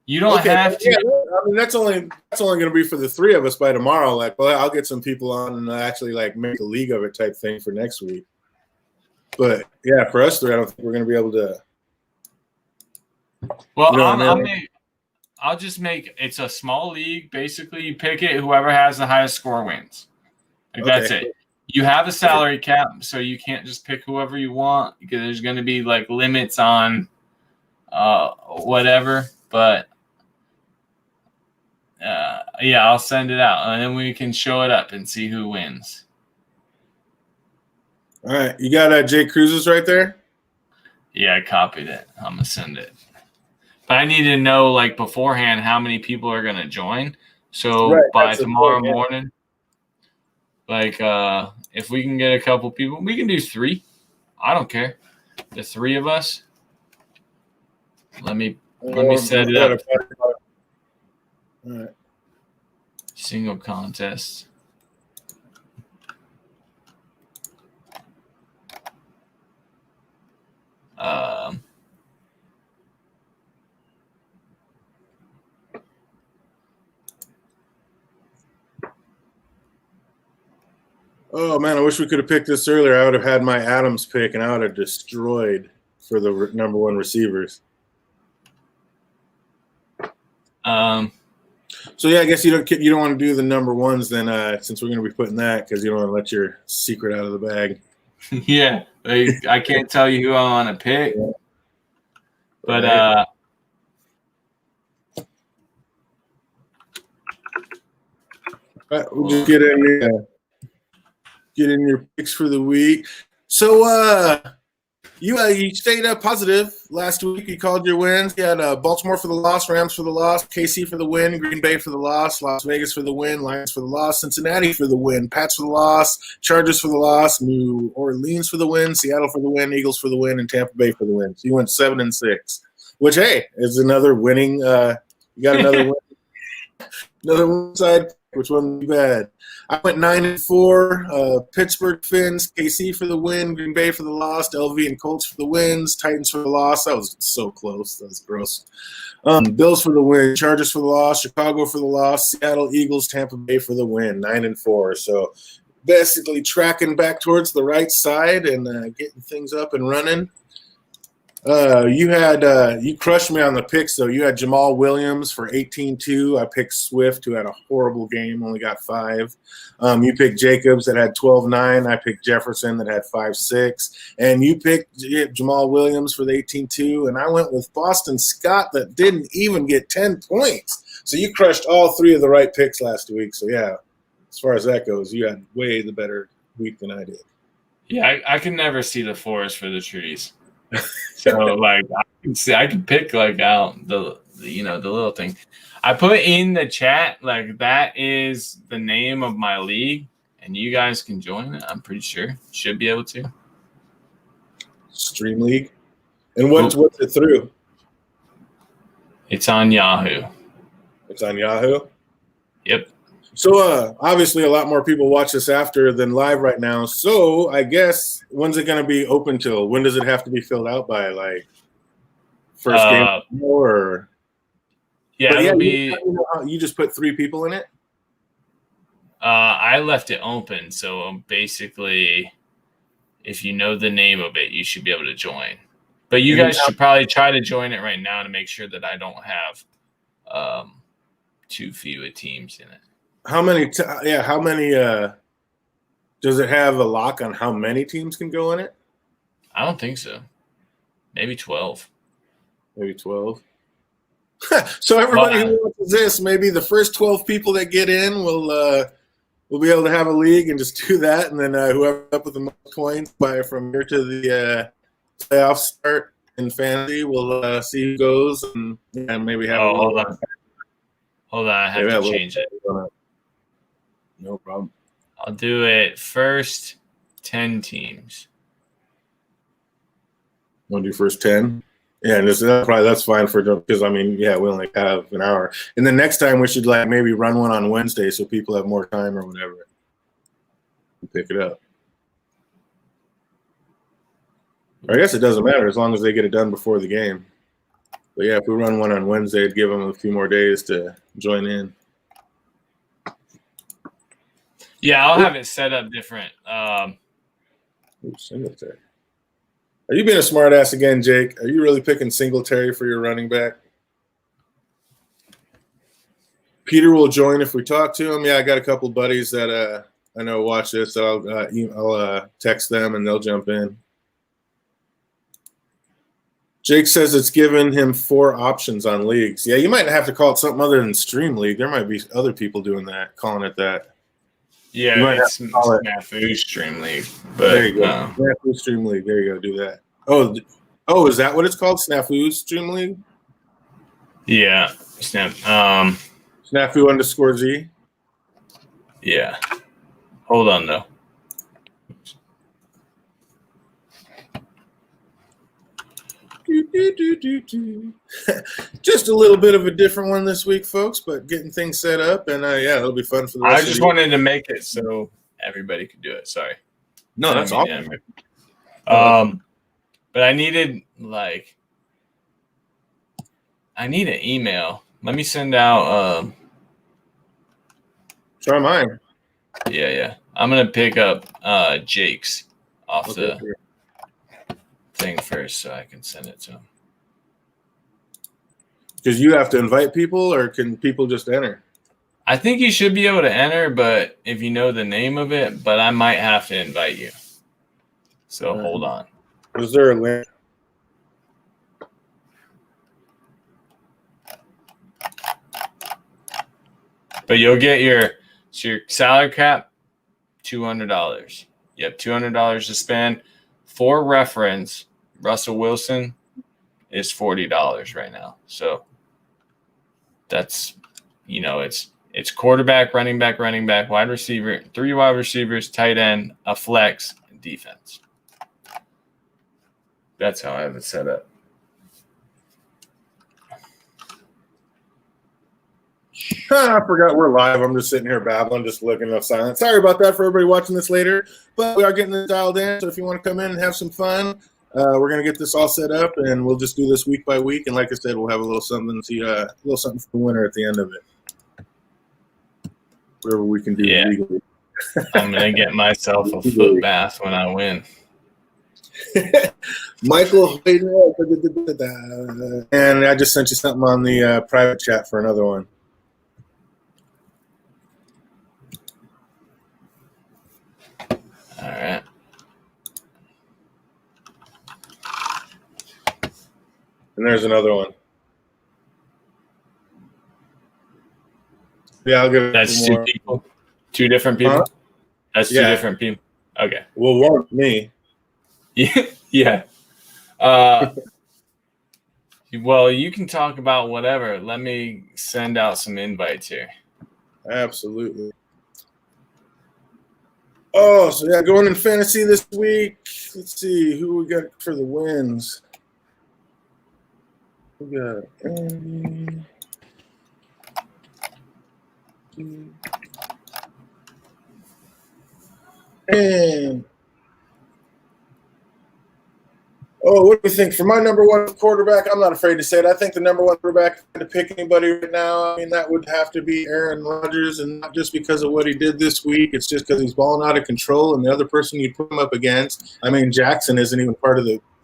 You don't have to. Yeah, I mean, that's only going to be for the three of us by tomorrow. Like, well, I'll get some people on and actually like make a league of it type thing for next week. But yeah, for us three, I don't think we're going to be able to. Well, I'll just make it's a small league. Basically, you pick it. Whoever has the highest score wins. That's it. You have a salary cap, so you can't just pick whoever you want because there's going to be like limits on whatever. But I'll send it out, and then we can show it up and see who wins. All right, you got Jay Cruz's right there. Yeah, I copied it. I'm gonna send it. But I need to know, like, beforehand how many people are going to join. So by tomorrow morning, like, if we can get a couple people, we can do 3. I don't care. The 3 of us. Let me set it up. All right. Single contest. Oh man, I wish we could have picked this earlier. I would have had my Adams pick, and I would have destroyed for the number 1 receivers. So yeah, I guess you don't want to do the number 1s then, since we're going to be putting that because you don't want to let your secret out of the bag. Yeah, I can't tell you who I want to pick, but we'll just get in your picks for the week. So you stayed positive last week. You called your wins. You had Baltimore for the loss, Rams for the loss, KC for the win, Green Bay for the loss, Las Vegas for the win, Lions for the loss, Cincinnati for the win, Pats for the loss, Chargers for the loss, New Orleans for the win, Seattle for the win, Eagles for the win, and Tampa Bay for the win. So you went 7-6, which is another winning. You got another win. Another one side, which wasn't too bad. I went 9-4. Pittsburgh Fins, KC for the win, Green Bay for the loss, LV and Colts for the wins, Titans for the loss. That was so close. That was gross. Bills for the win, Chargers for the loss, Chicago for the loss, Seattle Eagles, Tampa Bay for the win, 9-4. So basically tracking back towards the right side and getting things up and running. You crushed me on the picks, though. You had Jamal Williams for 18-2. I picked Swift, who had a horrible game, only got 5. You picked Jacobs that had 12-9. I picked Jefferson that had 5-6. And you picked Jamal Williams for the 18-2. And I went with Boston Scott that didn't even get 10 points. So you crushed all 3 of the right picks last week. So, yeah, as far as that goes, you had way the better week than I did. Yeah, I can never see the forest for the trees. So like I can pick like out the little thing. I put in the chat like that is the name of my league, and you guys can join it. I'm pretty sure should be able to. Stream League, and what's it through? It's on Yahoo. It's on Yahoo. Yep. So obviously a lot more people watch this after than live right now. So I guess when's it going to be open till? When does it have to be filled out by? Like first game or? Yeah, you just put 3 people in it. I left it open, so basically, if you know the name of it, you should be able to join. But you guys should probably try to join it right now to make sure that I don't have too few teams in it. How many? How many? Does it have a lock on how many teams can go in it? I don't think so. Maybe 12. Maybe 12. So everybody who watches this, maybe the first 12 people that get in will be able to have a league and just do that, and then whoever up with the most coins from here to the playoffs start in fantasy, we'll see who goes and maybe have. Hold on, I have to change it. No problem. I'll do it first 10 teams. Want to do first 10? Yeah, and that's fine because we only have an hour. And then next time we should maybe run one on Wednesday so people have more time or whatever. Pick it up. Or I guess it doesn't matter as long as they get it done before the game. But yeah, if we run one on Wednesday, it'd give them a few more days to join in. Yeah, I'll have it set up different. Singletary. Are you being a smartass again, Jake? Are you really picking Singletary for your running back? Peter will join if we talk to him. Yeah, I got a couple buddies that I know watch this, so I'll text them and they'll jump in. Jake says it's given him 4 options on leagues. Yeah, you might have to call it something other than Stream League. There might be other people doing that, calling it that. Yeah, it's Snafu Stream League. But, there you go. Snafu Stream League. There you go. Do that. Oh, is that what it's called? Snafu Stream League? Yeah. Snafu _Z? Yeah. Hold on, though. Just a little bit of a different one this week, folks, but getting things set up, and it'll be fun for the rest I just wanted to make it so everybody could do it. Sorry. No, that's awesome. But I needed I need an email. Let me send out try mine. Yeah. I'm gonna pick up Jake's off the thing first so I can send it to him. Because you have to invite people, or can people just enter? I think you should be able to enter, but if you know the name of it, but I might have to invite you. So hold on. Is there a link? But you'll get your salary cap, $200. You have $200 to spend. For reference, Russell Wilson is $40 right now. So that's, it's quarterback, running back, wide receiver, 3 wide receivers, tight end, a flex, and defense. That's how I have it set up. I forgot we're live. I'm just sitting here babbling, just looking up silent. Sorry about that for everybody watching this later, but we are getting this dialed in. So if you want to come in and have some fun, we're going to get this all set up, and we'll just do this week by week. And like I said, we'll have a little something for the winner at the end of it. Whatever we can do legally. I'm going to get myself a foot bath when I win. Michael, and I just sent you something on the private chat for another one. All right. And there's another one. Yeah, I'll give it. That's 2 people. 2 different people. Huh? That's 2 different people. Okay. Well, one me. Yeah. Well, you can talk about whatever. Let me send out some invites here. Absolutely. Oh, so yeah, going in fantasy this week. Let's see who we got for the wins. We got Andy. And what do you think? For my number 1 quarterback, I'm not afraid to say it. I think the number 1 quarterback, if I had to pick anybody right now, that would have to be Aaron Rodgers, and not just because of what he did this week. It's just because he's balling out of control, and the other person you put him up against, Jackson isn't even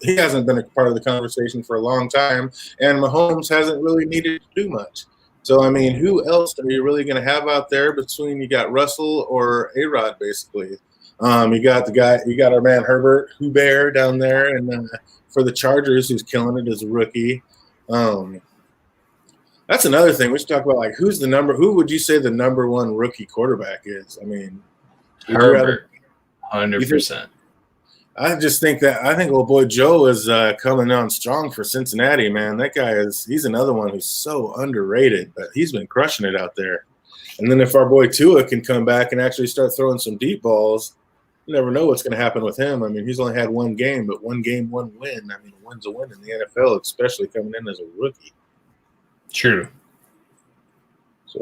he hasn't been a part of the conversation for a long time, and Mahomes hasn't really needed to do much. So, who else are you really going to have out there between you got Russell or A-Rod, basically? You got our man Herbert Hubert down there, and for the Chargers, who's killing it as a rookie. That's another thing we should talk about. Like, who would you say the number one rookie quarterback is? I mean, Herbert, 100%. I think old boy Joe is coming on strong for Cincinnati, man. That guy he's another one who's so underrated, but he's been crushing it out there. And then if our boy Tua can come back and actually start throwing some deep balls, you never know what's going to happen with him. I mean, he's only had one game, but one game, one win. I mean, a win's a win in the NFL, especially coming in as a rookie. True. So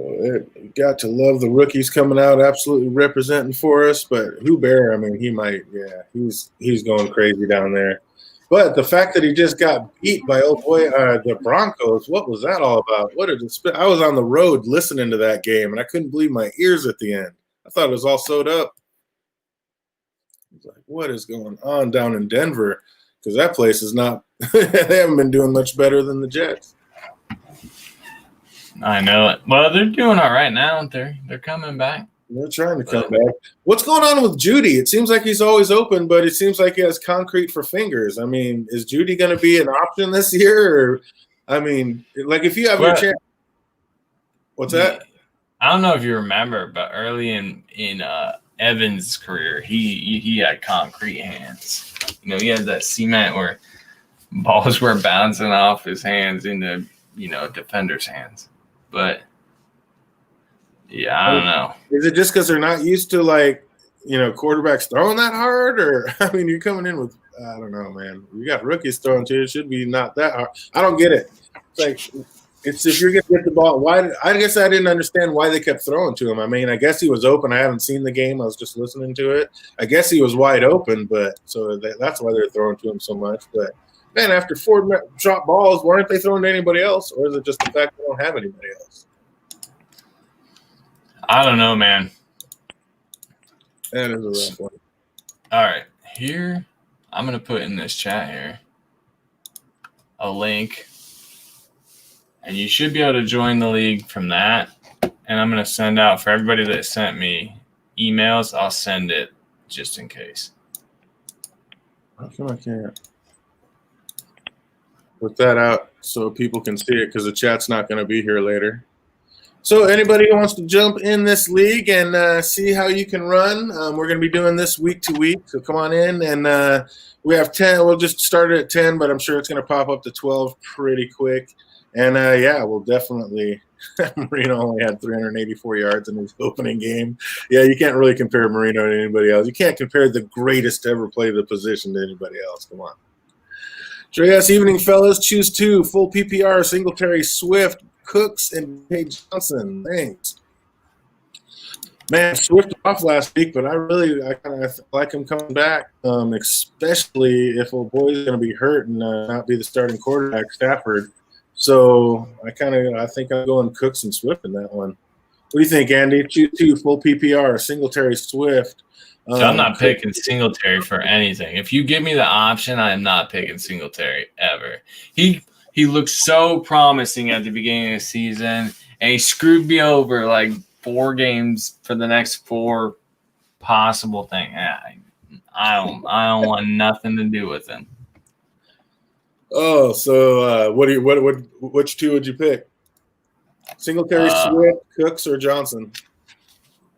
you got to love the rookies coming out, absolutely representing for us. But Hubert, I mean, he's going crazy down there. But the fact that he just got beat by the Broncos, what was that all about? I was on the road listening to that game, and I couldn't believe my ears at the end. I thought it was all sewed up. I was like, what is going on down in Denver? Because that place is not – they haven't been doing much better than the Jets. I know it. Well, they're doing all right now. They're coming back. They're trying to come back. What's going on with Judy? It seems like he's always open, but it seems like he has concrete for fingers. I mean, is Judy going to be an option this year? Or, I mean, like if you have your chance. What's that? I don't know if you remember, but early in Edmonds' career, he had concrete hands. You know, he had that cement where balls were bouncing off his hands into, defenders' hands. But yeah, I don't know. Is it just because they're not used to quarterbacks throwing that hard, or I mean, you're coming in with I don't know, man. You got rookies throwing to it. It should be not that hard. I don't get it. It's if you're gonna get the ball. Why? I guess I didn't understand why they kept throwing to him. I mean, I guess he was open. I haven't seen the game. I was just listening to it. I guess he was wide open, but so that's why they're throwing to him so much. But man, after 4 drop balls, why aren't they throwing to anybody else? Or is it just the fact they don't have anybody else? I don't know, man. That is a rough one. All right. Here, I'm going to put in this chat here a link. And you should be able to join the league from that. And I'm going to send out for everybody that sent me emails, I'll send it just in case. How come I can't put that out so people can see it because the chat's not going to be here later. So anybody who wants to jump in this league and see how you can run, we're going to be doing this week to week. So come on in. And we have 10. We'll just start at 10, but I'm sure it's going to pop up to 12 pretty quick. And, we'll definitely – Marino only had 384 yards in his opening game. Yeah, you can't really compare Marino to anybody else. You can't compare the greatest to ever play the position to anybody else. Come on. So, yes, evening, fellas. Choose 2. Full PPR, Singletary, Swift, Cooks, and Page Johnson. Thanks. Man, Swift off last week, but I kind of like him coming back, especially if old boy's going to be hurt and not be the starting quarterback, Stafford. So I think I'm going Cooks and Swift in that one. What do you think, Andy? Choose 2, full PPR, Singletary, Swift. So I'm not picking Singletary for anything. If you give me the option, I am not picking Singletary ever. He looked so promising at the beginning of the season, and he screwed me over like 4 games for the next 4 possible things. I don't want nothing to do with him. Oh, so which 2 would you pick? Singletary, Swift, Cooks, or Johnson?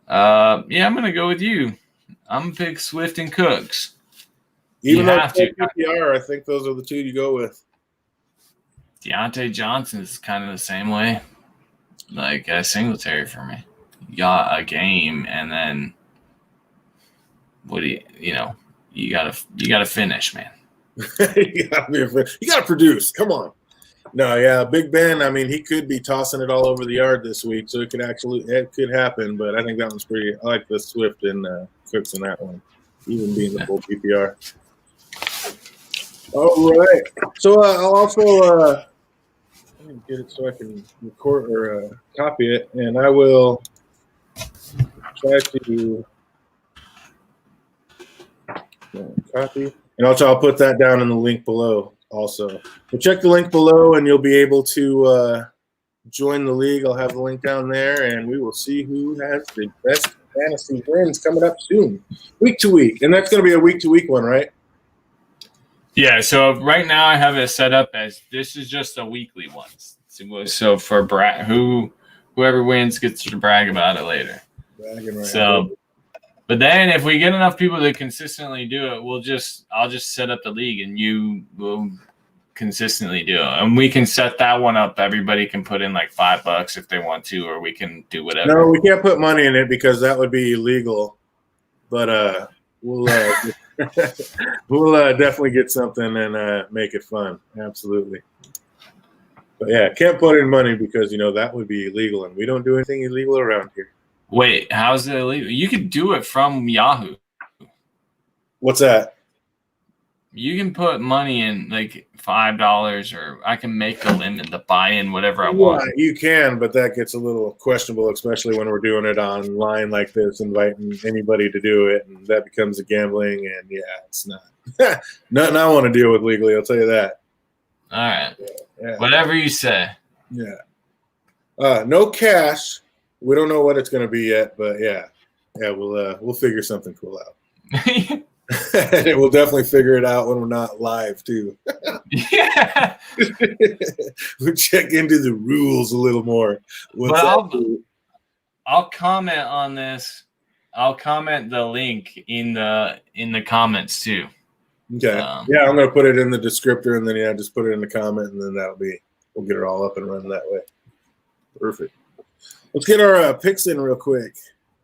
I'm gonna go with you. I'm gonna pick Swift and Cooks. Even though it's PPR, I think those are the 2 you go with. Deontay Johnson is kind of the same way, like Singletary for me. You got a game, and then you gotta finish, man. You gotta produce. Come on. No, yeah, Big Ben. I mean, he could be tossing it all over the yard this week, so it could happen. But I think that one's pretty. I like the Swift and Cooks in that one, even being the full PPR. All right. So I'll also let me get it so I can record or copy it, and I will try to copy. And also, I'll put that down in the link below also. So check the link below, and you'll be able to join the league. I'll have the link down there, and we will see who has the best fantasy wins coming up soon, week to week, and that's going to be a week to week one, right? Yeah. So right now I have it set up as this is just a weekly one. So for whoever wins gets to brag about it later. Bragging right. So, but then if we get enough people to consistently do it, I'll just set up the league and you will consistently do it, and we can set that one up. Everybody can put in like $5 if they want to, or we can do whatever. No, we can't put money in it because that would be illegal. But we'll we'll definitely get something and make it fun. Absolutely. But yeah, can't put in money because that would be illegal, and we don't do anything illegal around here. Wait, how's it illegal? You could do it from Yahoo. What's that? You can put money in like $5, or I can make the limit to buy in whatever I want. You can, but that gets a little questionable, especially when we're doing it online like this, inviting anybody to do it, and that becomes a gambling. And yeah, it's not nothing I want to deal with legally. I'll tell you that. All right, yeah. Whatever you say. Yeah. No cash. We don't know what it's going to be yet, but yeah, we'll figure something cool out. We'll definitely figure it out when we're not live too. Yeah. We'll check into the rules a little more. I'll comment on this. I'll comment the link in the comments too. Okay. Yeah, I'm gonna put it in the descriptor, and then just put it in the comment, and then we'll get it all up and running that way. Perfect. Let's get our picks in real quick.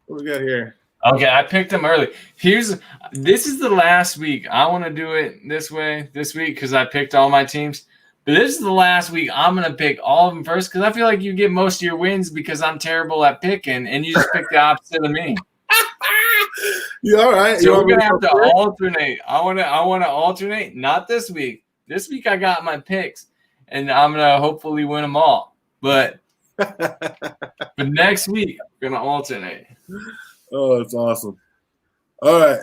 What we got here? Okay, I picked them early. This is the last week. I want to do it this week because I picked all my teams. But this is the last week I'm going to pick all of them first because I feel like you get most of your wins because I'm terrible at picking, and you just pick the opposite of me. You all right? So we're going to have to alternate. I want to alternate. Not this week. This week I got my picks, and I'm going to hopefully win them all. But next week, we're going to alternate. Oh, that's awesome. All right.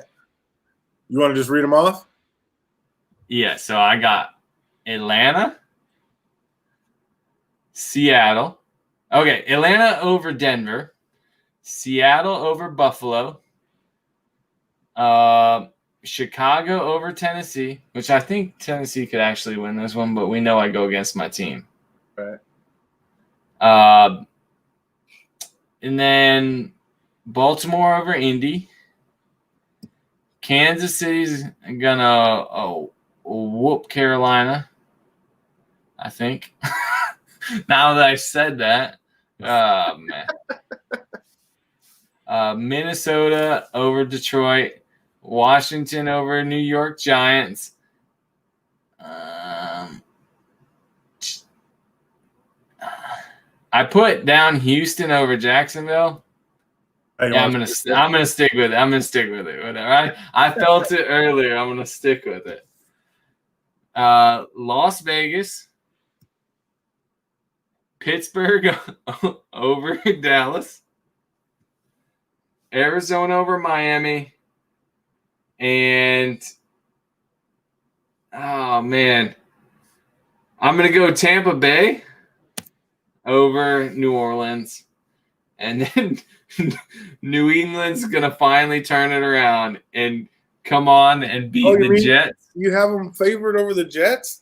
You want to just read them off? Yeah, so I got Atlanta, Seattle. Okay, Atlanta over Denver, Seattle over Buffalo, Chicago over Tennessee, which I think Tennessee could actually win this one, but we know I go against my team. Right. And then Baltimore over Indy. Kansas City's gonna whoop Carolina, I think. Now that I said that, man. Minnesota over Detroit, Washington over New York Giants. I put down Houston over Jacksonville. Yeah, I'm gonna stick with it. Whatever. I felt it earlier. I'm gonna stick with it. Las Vegas, Pittsburgh over Dallas, Arizona over Miami, and oh man, I'm gonna go Tampa Bay over New Orleans, and then New England's gonna finally turn it around and come on and beat the Jets. You have them favored over the Jets?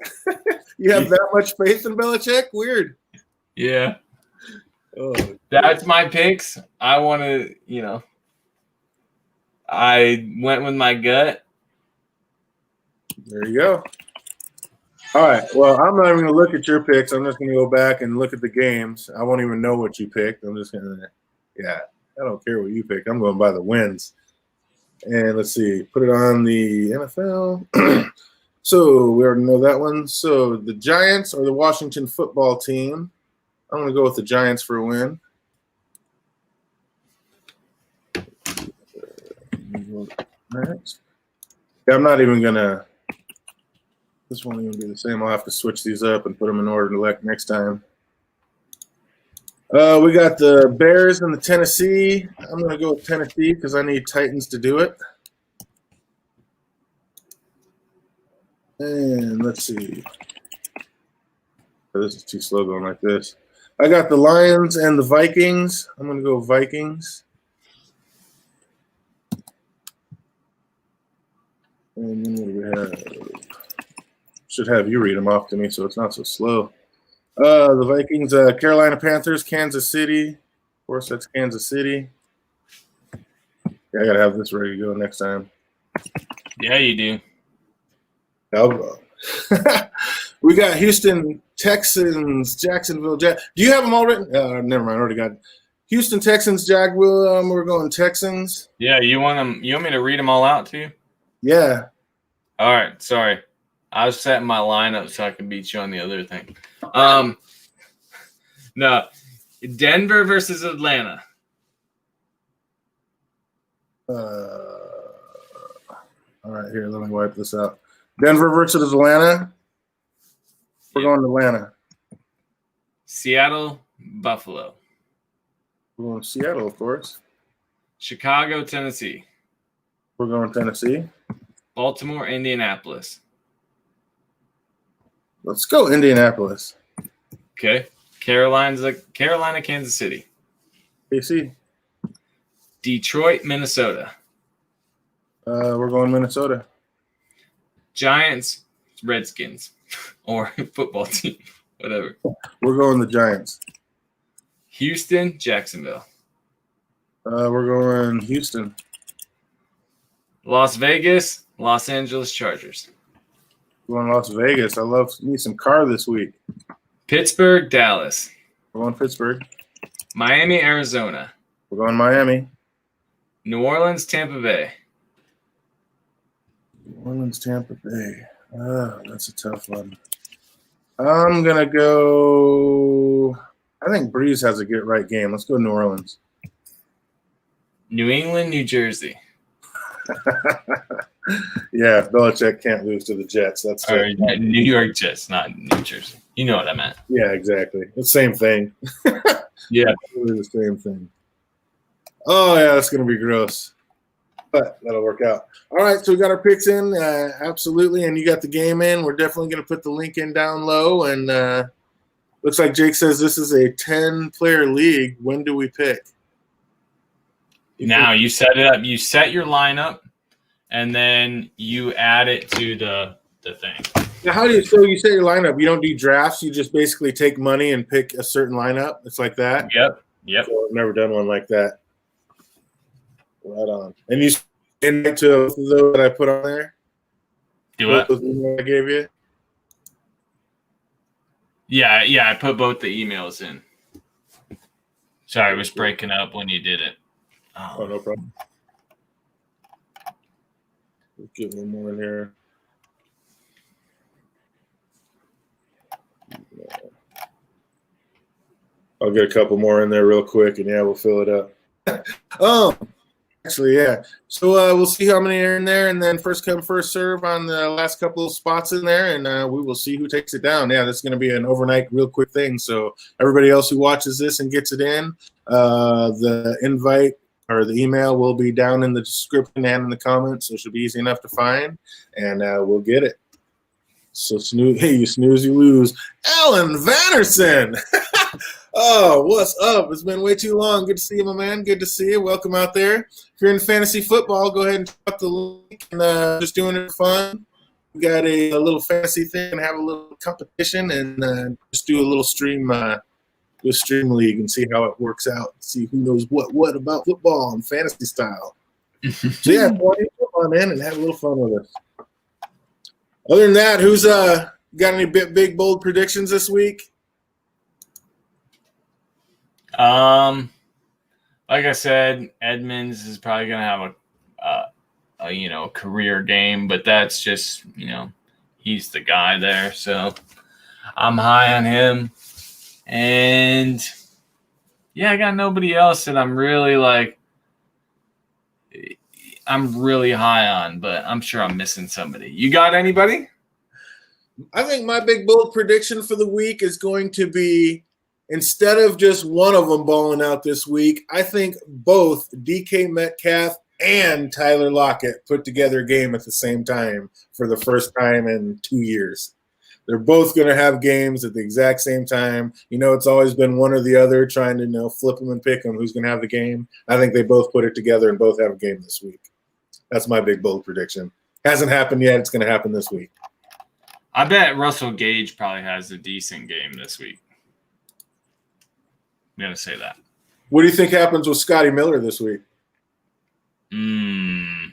You have that much faith in Belichick? Weird. Yeah. Oh, that's my picks. I want to, I went with my gut. There you go. All right. Well, I'm not even going to look at your picks. I'm just going to go back and look at the games. I won't even know what you picked. I'm just going to, I don't care what you picked. I'm going by the wins. And let's see, put it on the NFL. So we already know that one. So the Giants or the Washington football team. I'm going to go with the Giants for a win. Next. Yeah, I'm not even going to. This won't even be the same. I'll have to switch these up and put them in order to elect next time. We got the Bears and the Tennessee. I'm going to go with Tennessee because I need Titans to do it. And let's see. Oh, this is too slow going like this. I got the Lions and the Vikings. I'm going to go Vikings. And then what do we have? Should have you read them off to me so it's not so slow. The Vikings, Carolina Panthers, Kansas City. Of course, that's Kansas City. Yeah, I got to have this ready to go next time. Yeah, you do. We got Houston Texans, Jacksonville. Do you have them all written? Never mind. I already got it. Houston Texans, Jaguar. We're going Texans. Yeah, you want them? You want me to read them all out to you? Yeah. All right. Sorry, I was setting my lineup so I could beat you on the other thing. No, Denver versus Atlanta. All right, here. Let me wipe this out. Denver versus Atlanta. We're going to Atlanta. Seattle, Buffalo. We're going to Seattle, of course. Chicago, Tennessee. We're going to Tennessee. Baltimore, Indianapolis. Let's go Indianapolis. Okay. Carolina, Kansas City. KC. Detroit, Minnesota. We're going Minnesota. Giants, Redskins. Or football team. Whatever. We're going the Giants. Houston, Jacksonville. We're going Houston. Las Vegas, Los Angeles Chargers. We're going Las Vegas. I love me some car this week. Pittsburgh, Dallas. We're going Pittsburgh. Miami, Arizona. We're going Miami. New Orleans, Tampa Bay. New Orleans, Tampa Bay. That's a tough one. I'm going to go – I think Breeze has a get-right game. Let's go New Orleans. New England, New Jersey. Yeah, Belichick can't lose to the Jets. That's New York Jets, not New Jersey. You know what I meant. Yeah, exactly. It's the same thing. Yeah. Really the same thing. Oh, yeah, that's going to be gross. But that'll work out. All right, so we got our picks in. Absolutely, and you got the game in. We're definitely going to put the link in down low. And looks like Jake says this is a 10-player league. When do we pick? Now you set it up. You set your lineup, and then you add it to the thing. Now, how do you? So you set your lineup. You don't do drafts. You just basically take money and pick a certain lineup. It's like that. Yep. So I've never done one like that. Right on. And you invite to those that I put on there. Do it. I gave you. Yeah. I put both the emails in. Sorry, it was breaking up when you did it. Oh, no problem. Let's get one more in here. I'll get a couple more in there real quick, and we'll fill it up. Actually, yeah. So we'll see how many are in there, and then first come, first serve on the last couple of spots in there, and we will see who takes it down. Yeah, that's going to be an overnight, real quick thing. So everybody else who watches this and gets it in, the invite or the email will be down in the description and in the comments, so it should be easy enough to find, and we'll get it. So you snooze, you lose. Alan Vanderson! Oh, what's up? It's been way too long. Good to see you, my man. Good to see you. Welcome out there. If you're in fantasy football, go ahead and drop the link and just doing it for fun. We got a little fantasy thing and have a little competition and just do a little stream league and see how it works out. See who knows what about football and fantasy style. So yeah, come on in and have a little fun with us. Other than that, who's got any big bold predictions this week? Like I said, Edmonds is probably gonna have a career game, but that's just he's the guy there, so I'm high on him. And yeah, I got nobody else that I'm really high on, but I'm sure I'm missing somebody. You got anybody? I think my big bold prediction for the week is going to be, instead of just one of them balling out this week, I think both DK Metcalf and Tyler Lockett put together a game at the same time for the first time in 2 years. They're both going to have games at the exact same time. It's always been one or the other trying to flip them and pick them who's going to have the game. I think they both put it together and both have a game this week. That's my big bold prediction. Hasn't happened yet. It's going to happen this week. I bet Russell Gage probably has a decent game this week. I'm going to say that. What do you think happens with Scotty Miller this week? I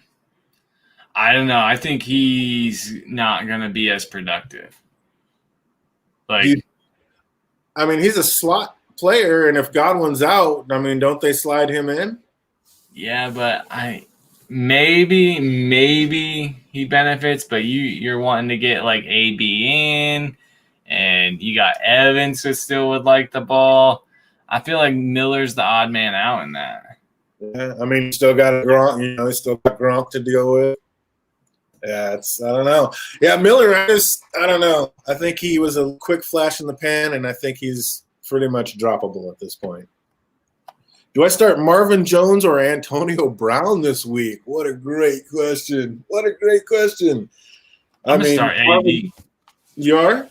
don't know. I think he's not going to be as productive. He's a slot player, and if Godwin's out, don't they slide him in? Yeah, but maybe he benefits, but you're wanting to get like AB in, and you got Evans who still would like the ball. I feel like Miller's the odd man out in that. Yeah, still got Gronk. He's still got Gronk to deal with. Yeah, I don't know. Yeah, Miller, I don't know. I think he was a quick flash in the pan, and I think he's pretty much droppable at this point. Do I start Marvin Jones or Antonio Brown this week? What a great question. I'm going to start AB. You are?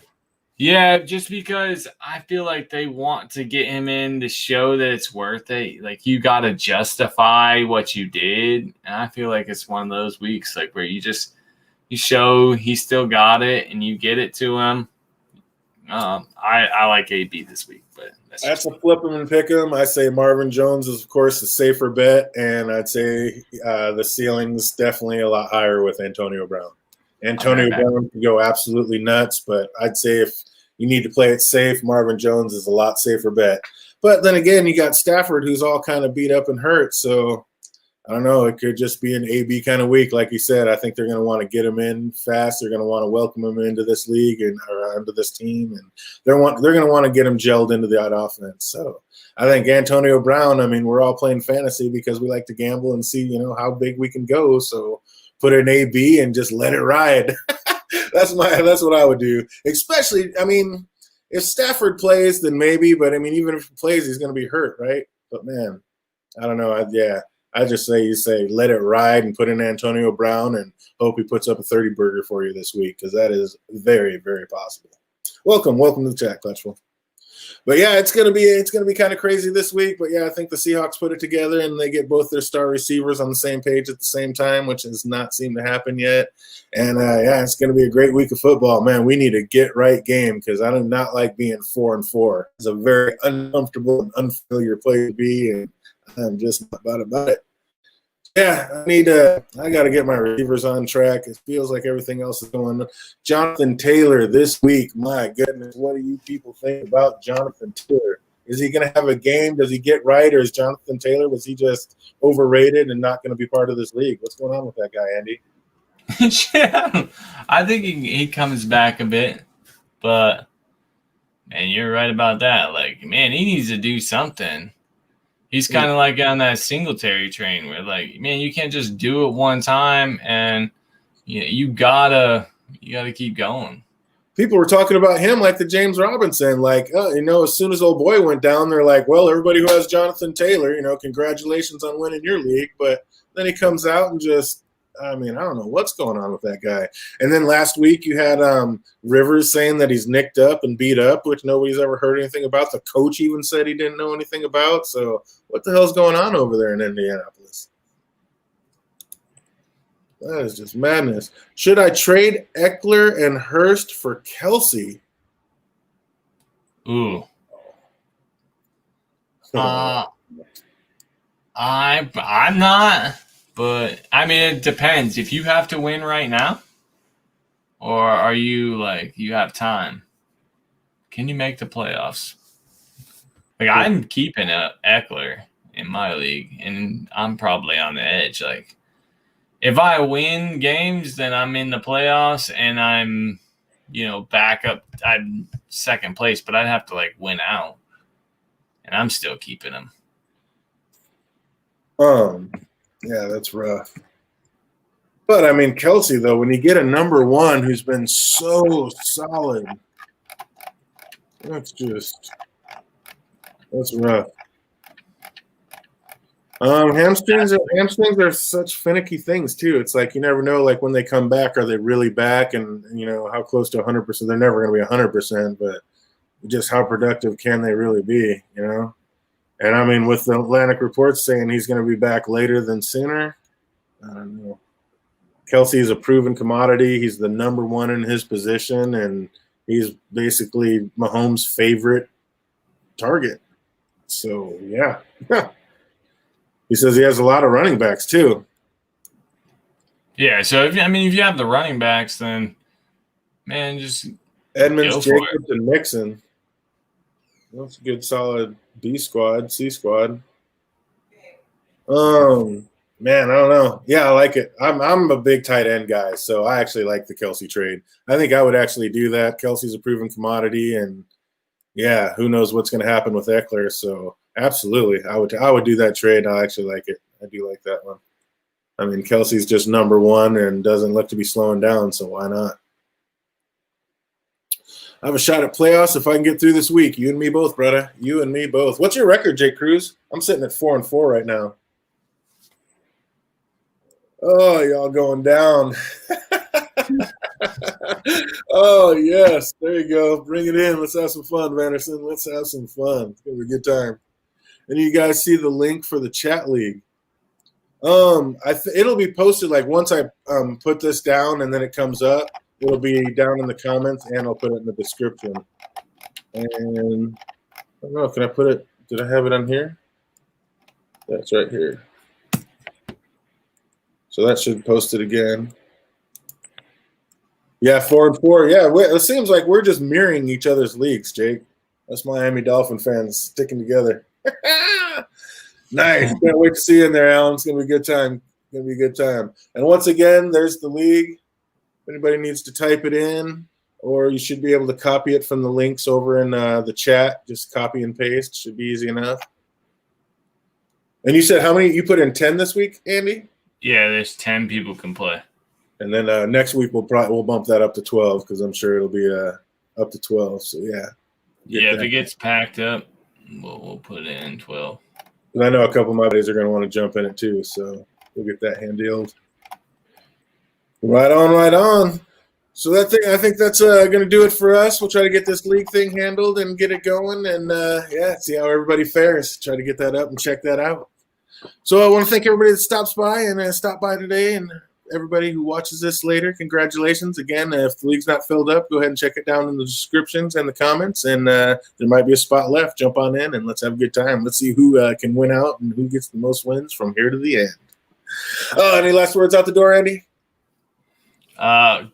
Yeah, just because I feel like they want to get him in to show that it's worth it. Like, you got to justify what you did. And I feel like it's one of those weeks like where you show he still got it and you get it to him. I like AB this week, but that's a flip him and pick him. I say Marvin Jones is, of course, a safer bet, and I'd say the ceiling's definitely a lot higher with Antonio Brown. Antonio Brown can go absolutely nuts, but I'd say if you need to play it safe, Marvin Jones is a lot safer bet. But then again, you got Stafford, who's all kind of beat up and hurt, so I don't know. It could just be an AB kind of week. Like you said, I think they're going to want to get him in fast. They're going to want to welcome him into this league or into this team, and they're going to want to get him gelled into the offense. So I think Antonio Brown, we're all playing fantasy because we like to gamble and see, how big we can go. So put in AB and just let it ride. That's what I would do. Especially, if Stafford plays, then maybe. But even if he plays, he's going to be hurt, right? But man, I don't know. I just say you let it ride and put in Antonio Brown and hope he puts up a 30 burger for you this week, because that is very, very possible. Welcome to the chat, Clutchful. But yeah, it's gonna be kind of crazy this week. But yeah, I think the Seahawks put it together and they get both their star receivers on the same page at the same time, which has not seemed to happen yet. And yeah, it's gonna be a great week of football, man. We need a get right game because I do not like being 4-4. It's a very uncomfortable and unfamiliar place to be, and I'm just not about it. Yeah, I got to get my receivers on track. It feels like everything else is going on. Jonathan Taylor this week. My goodness, what do you people think about Jonathan Taylor? Is he going to have a game? Does he get right? Or is Jonathan Taylor, was he just overrated and not going to be part of this league? What's going on with that guy, Andy? Yeah, I think he comes back a bit. But, man, you're right about that. Like, man, he needs to do something. He's kind of like on that Singletary train where, like, man, you can't just do it one time, and you gotta keep going. People were talking about him like the James Robinson, like, as soon as old boy went down, they're like, well, everybody who has Jonathan Taylor, congratulations on winning your league. But then he comes out and just, I don't know what's going on with that guy. And then last week you had Rivers saying that he's nicked up and beat up, which nobody's ever heard anything about. The coach even said he didn't know anything about. So what the hell's going on over there in Indianapolis? That is just madness. Should I trade Eckler and Hurst for Kelsey? Ooh. I'm not. But, it depends. If you have to win right now, or are you, like, you have time, can you make the playoffs? Like, I'm keeping Eckler in my league, and I'm probably on the edge. Like, if I win games, then I'm in the playoffs, and I'm, back up. I'm second place, but I'd have to, like, win out. And I'm still keeping him. Yeah, that's rough. But, Kelsey, though, when you get a number one who's been so solid, that's rough. Hamstrings are such finicky things, too. It's like you never know, like, when they come back, are they really back? And, how close to 100%? They're never going to be 100%, but just how productive can they really be, And, with the Atlantic reports saying he's going to be back later than sooner, I don't know. Kelsey is a proven commodity. He's the number one in his position, and he's basically Mahomes' favorite target. So, yeah. He says he has a lot of running backs, too. Yeah, so if you have the running backs, then, man, just Edmonds, Jacobs, and Mixon. That's a good, solid B squad, C squad. Man, I don't know. Yeah, I like it. I'm a big tight end guy, so I actually like the Kelsey trade. I think I would actually do that. Kelsey's a proven commodity, and yeah, who knows what's going to happen with Eckler? So absolutely, I would do that trade. I actually like it. I do like that one. I mean, Kelsey's just number one and doesn't look to be slowing down, so why not? I have a shot at playoffs if I can get through this week. You and me both, brother. You and me both. What's your record, Jake Cruz? I'm sitting at 4-4 right now. Oh, y'all going down. Oh, yes. There you go. Bring it in. Let's have some fun, Vanderson. Let's have some fun. It's going to be a good time. And you guys see the link for the chat league. It'll be posted like once I put this down and then it comes up. It'll be down in the comments and I'll put it in the description. And I don't know, can I put it? Did I have it on here? That's right here. So that should post it again. Yeah, 4-4. Yeah, it seems like we're just mirroring each other's leagues, Jake. Us Miami Dolphin fans sticking together. Nice. Can't wait to see you in there, Alan. It's going to be a good time. It's going to be a good time. And once again, there's the league. If anybody needs to type it in, or you should be able to copy it from the links over in the chat. Just copy and paste. Should be easy enough. And you said how many? You put in 10 this week, Andy? Yeah, there's 10 people can play. And then next week we'll bump that up to 12 because I'm sure it'll be up to 12. So yeah. Yeah, if it gets packed up, we'll put it in 12. And I know a couple of my buddies are going to want to jump in it too, so we'll get that handled. Right on, right on. So I think that's going to do it for us. We'll try to get this league thing handled and get it going, and see how everybody fares. Try to get that up and check that out. So I want to thank everybody that stops by and stopped by today, and everybody who watches this later. Congratulations again. If the league's not filled up, go ahead and check it down in the descriptions and the comments, and there might be a spot left. Jump on in and let's have a good time. Let's see who can win out and who gets the most wins from here to the end. Any last words out the door, Andy?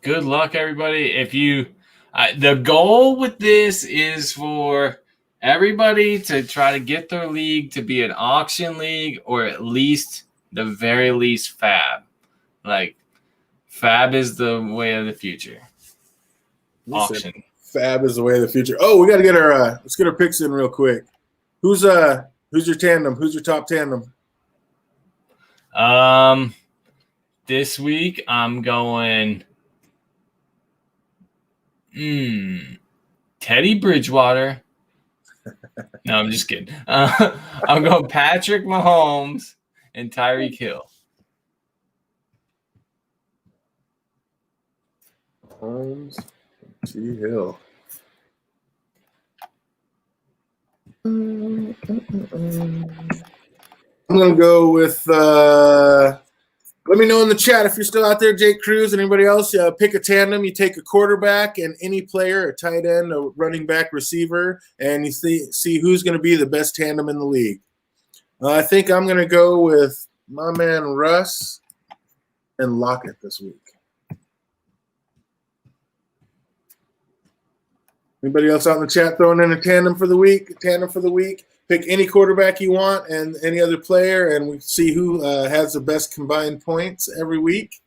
Good luck, everybody. If you the goal with this is for everybody to try to get their league to be an auction league, or at least the very least fab. Like, fab is the way of the future. Auction. Fab is the way of the future. Oh, we got to get our let's get our picks in real quick. Who's your tandem? Who's your top tandem? This week I'm going Teddy Bridgewater. No, I'm just kidding. I'm going Patrick Mahomes and Tyreek Hill. Mahomes, T. Hill. I'm going to go with let me know in the chat if you're still out there, Jake Cruz and anybody else. Pick a tandem. You take a quarterback and any player, a tight end, a running back, receiver, and you see who's going to be the best tandem in the league. I think I'm going to go with my man Russ and Lockett this week. Anybody else out in the chat throwing in a tandem for the week? Pick any quarterback you want and any other player, and we see who has the best combined points every week.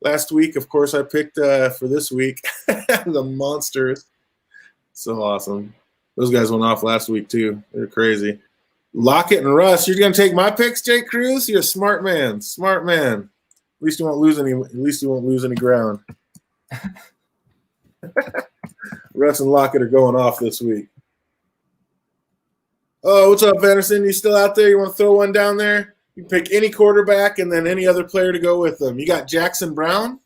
Last week, of course, I picked for this week the Monsters. So awesome. Those guys went off last week, too. They're crazy. Lockett and Russ, you're going to take my picks, Jake Cruz? You're a smart man. Smart man. At least you won't lose any ground. Russ and Lockett are going off this week. Oh, what's up, Vanderson? You still out there? You want to throw one down there? You can pick any quarterback and then any other player to go with them. You got Jackson Brown?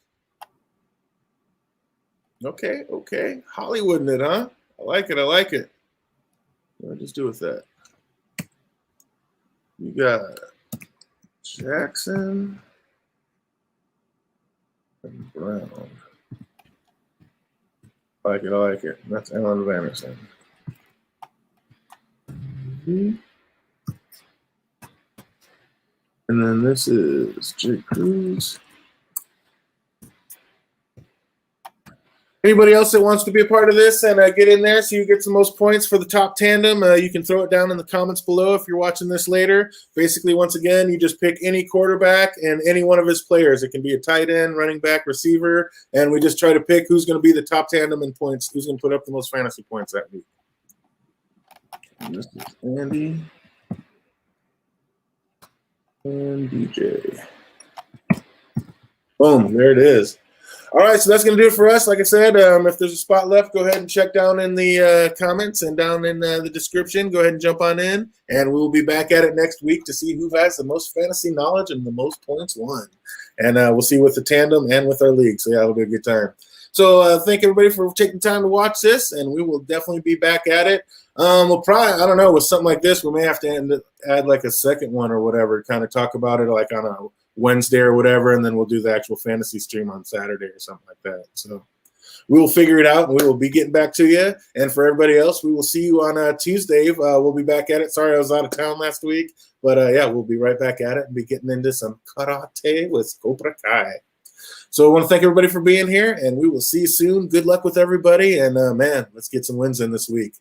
Okay. Hollywooding it, huh? I like it. What just do with that? You got Jackson. And Brown. I like it. That's Alan Vanderson. And then this is Jake Cruz. Anybody else that wants to be a part of this and get in there so you get the most points for the top tandem, you can throw it down in the comments below if you're watching this later. Basically, once again, you just pick any quarterback and any one of his players. It can be a tight end, running back, receiver, and we just try to pick who's going to be the top tandem in points, who's going to put up the most fantasy points that week. And this is Andy and DJ. Boom, there it is. All right, so that's going to do it for us. Like I said, if there's a spot left, go ahead and check down in the comments and down in the description. Go ahead and jump on in, and we will be back at it next week to see who has the most fantasy knowledge and the most points won. And we'll see with the tandem and with our league. So, yeah, it'll be a good time. So thank everybody for taking time to watch this, and we will definitely be back at it. We'll probably, I don't know, with something like this, we may have to add like a second one or whatever, kind of talk about it like on a Wednesday or whatever, and then we'll do the actual fantasy stream on Saturday or something like that. So we will figure it out, and we will be getting back to you. And for everybody else, we will see you on Tuesday. We'll be back at it. Sorry I was out of town last week, but yeah, we'll be right back at it and be getting into some karate with Cobra Kai. So I want to thank everybody for being here, and we will see you soon. Good luck with everybody, and man, let's get some wins in this week.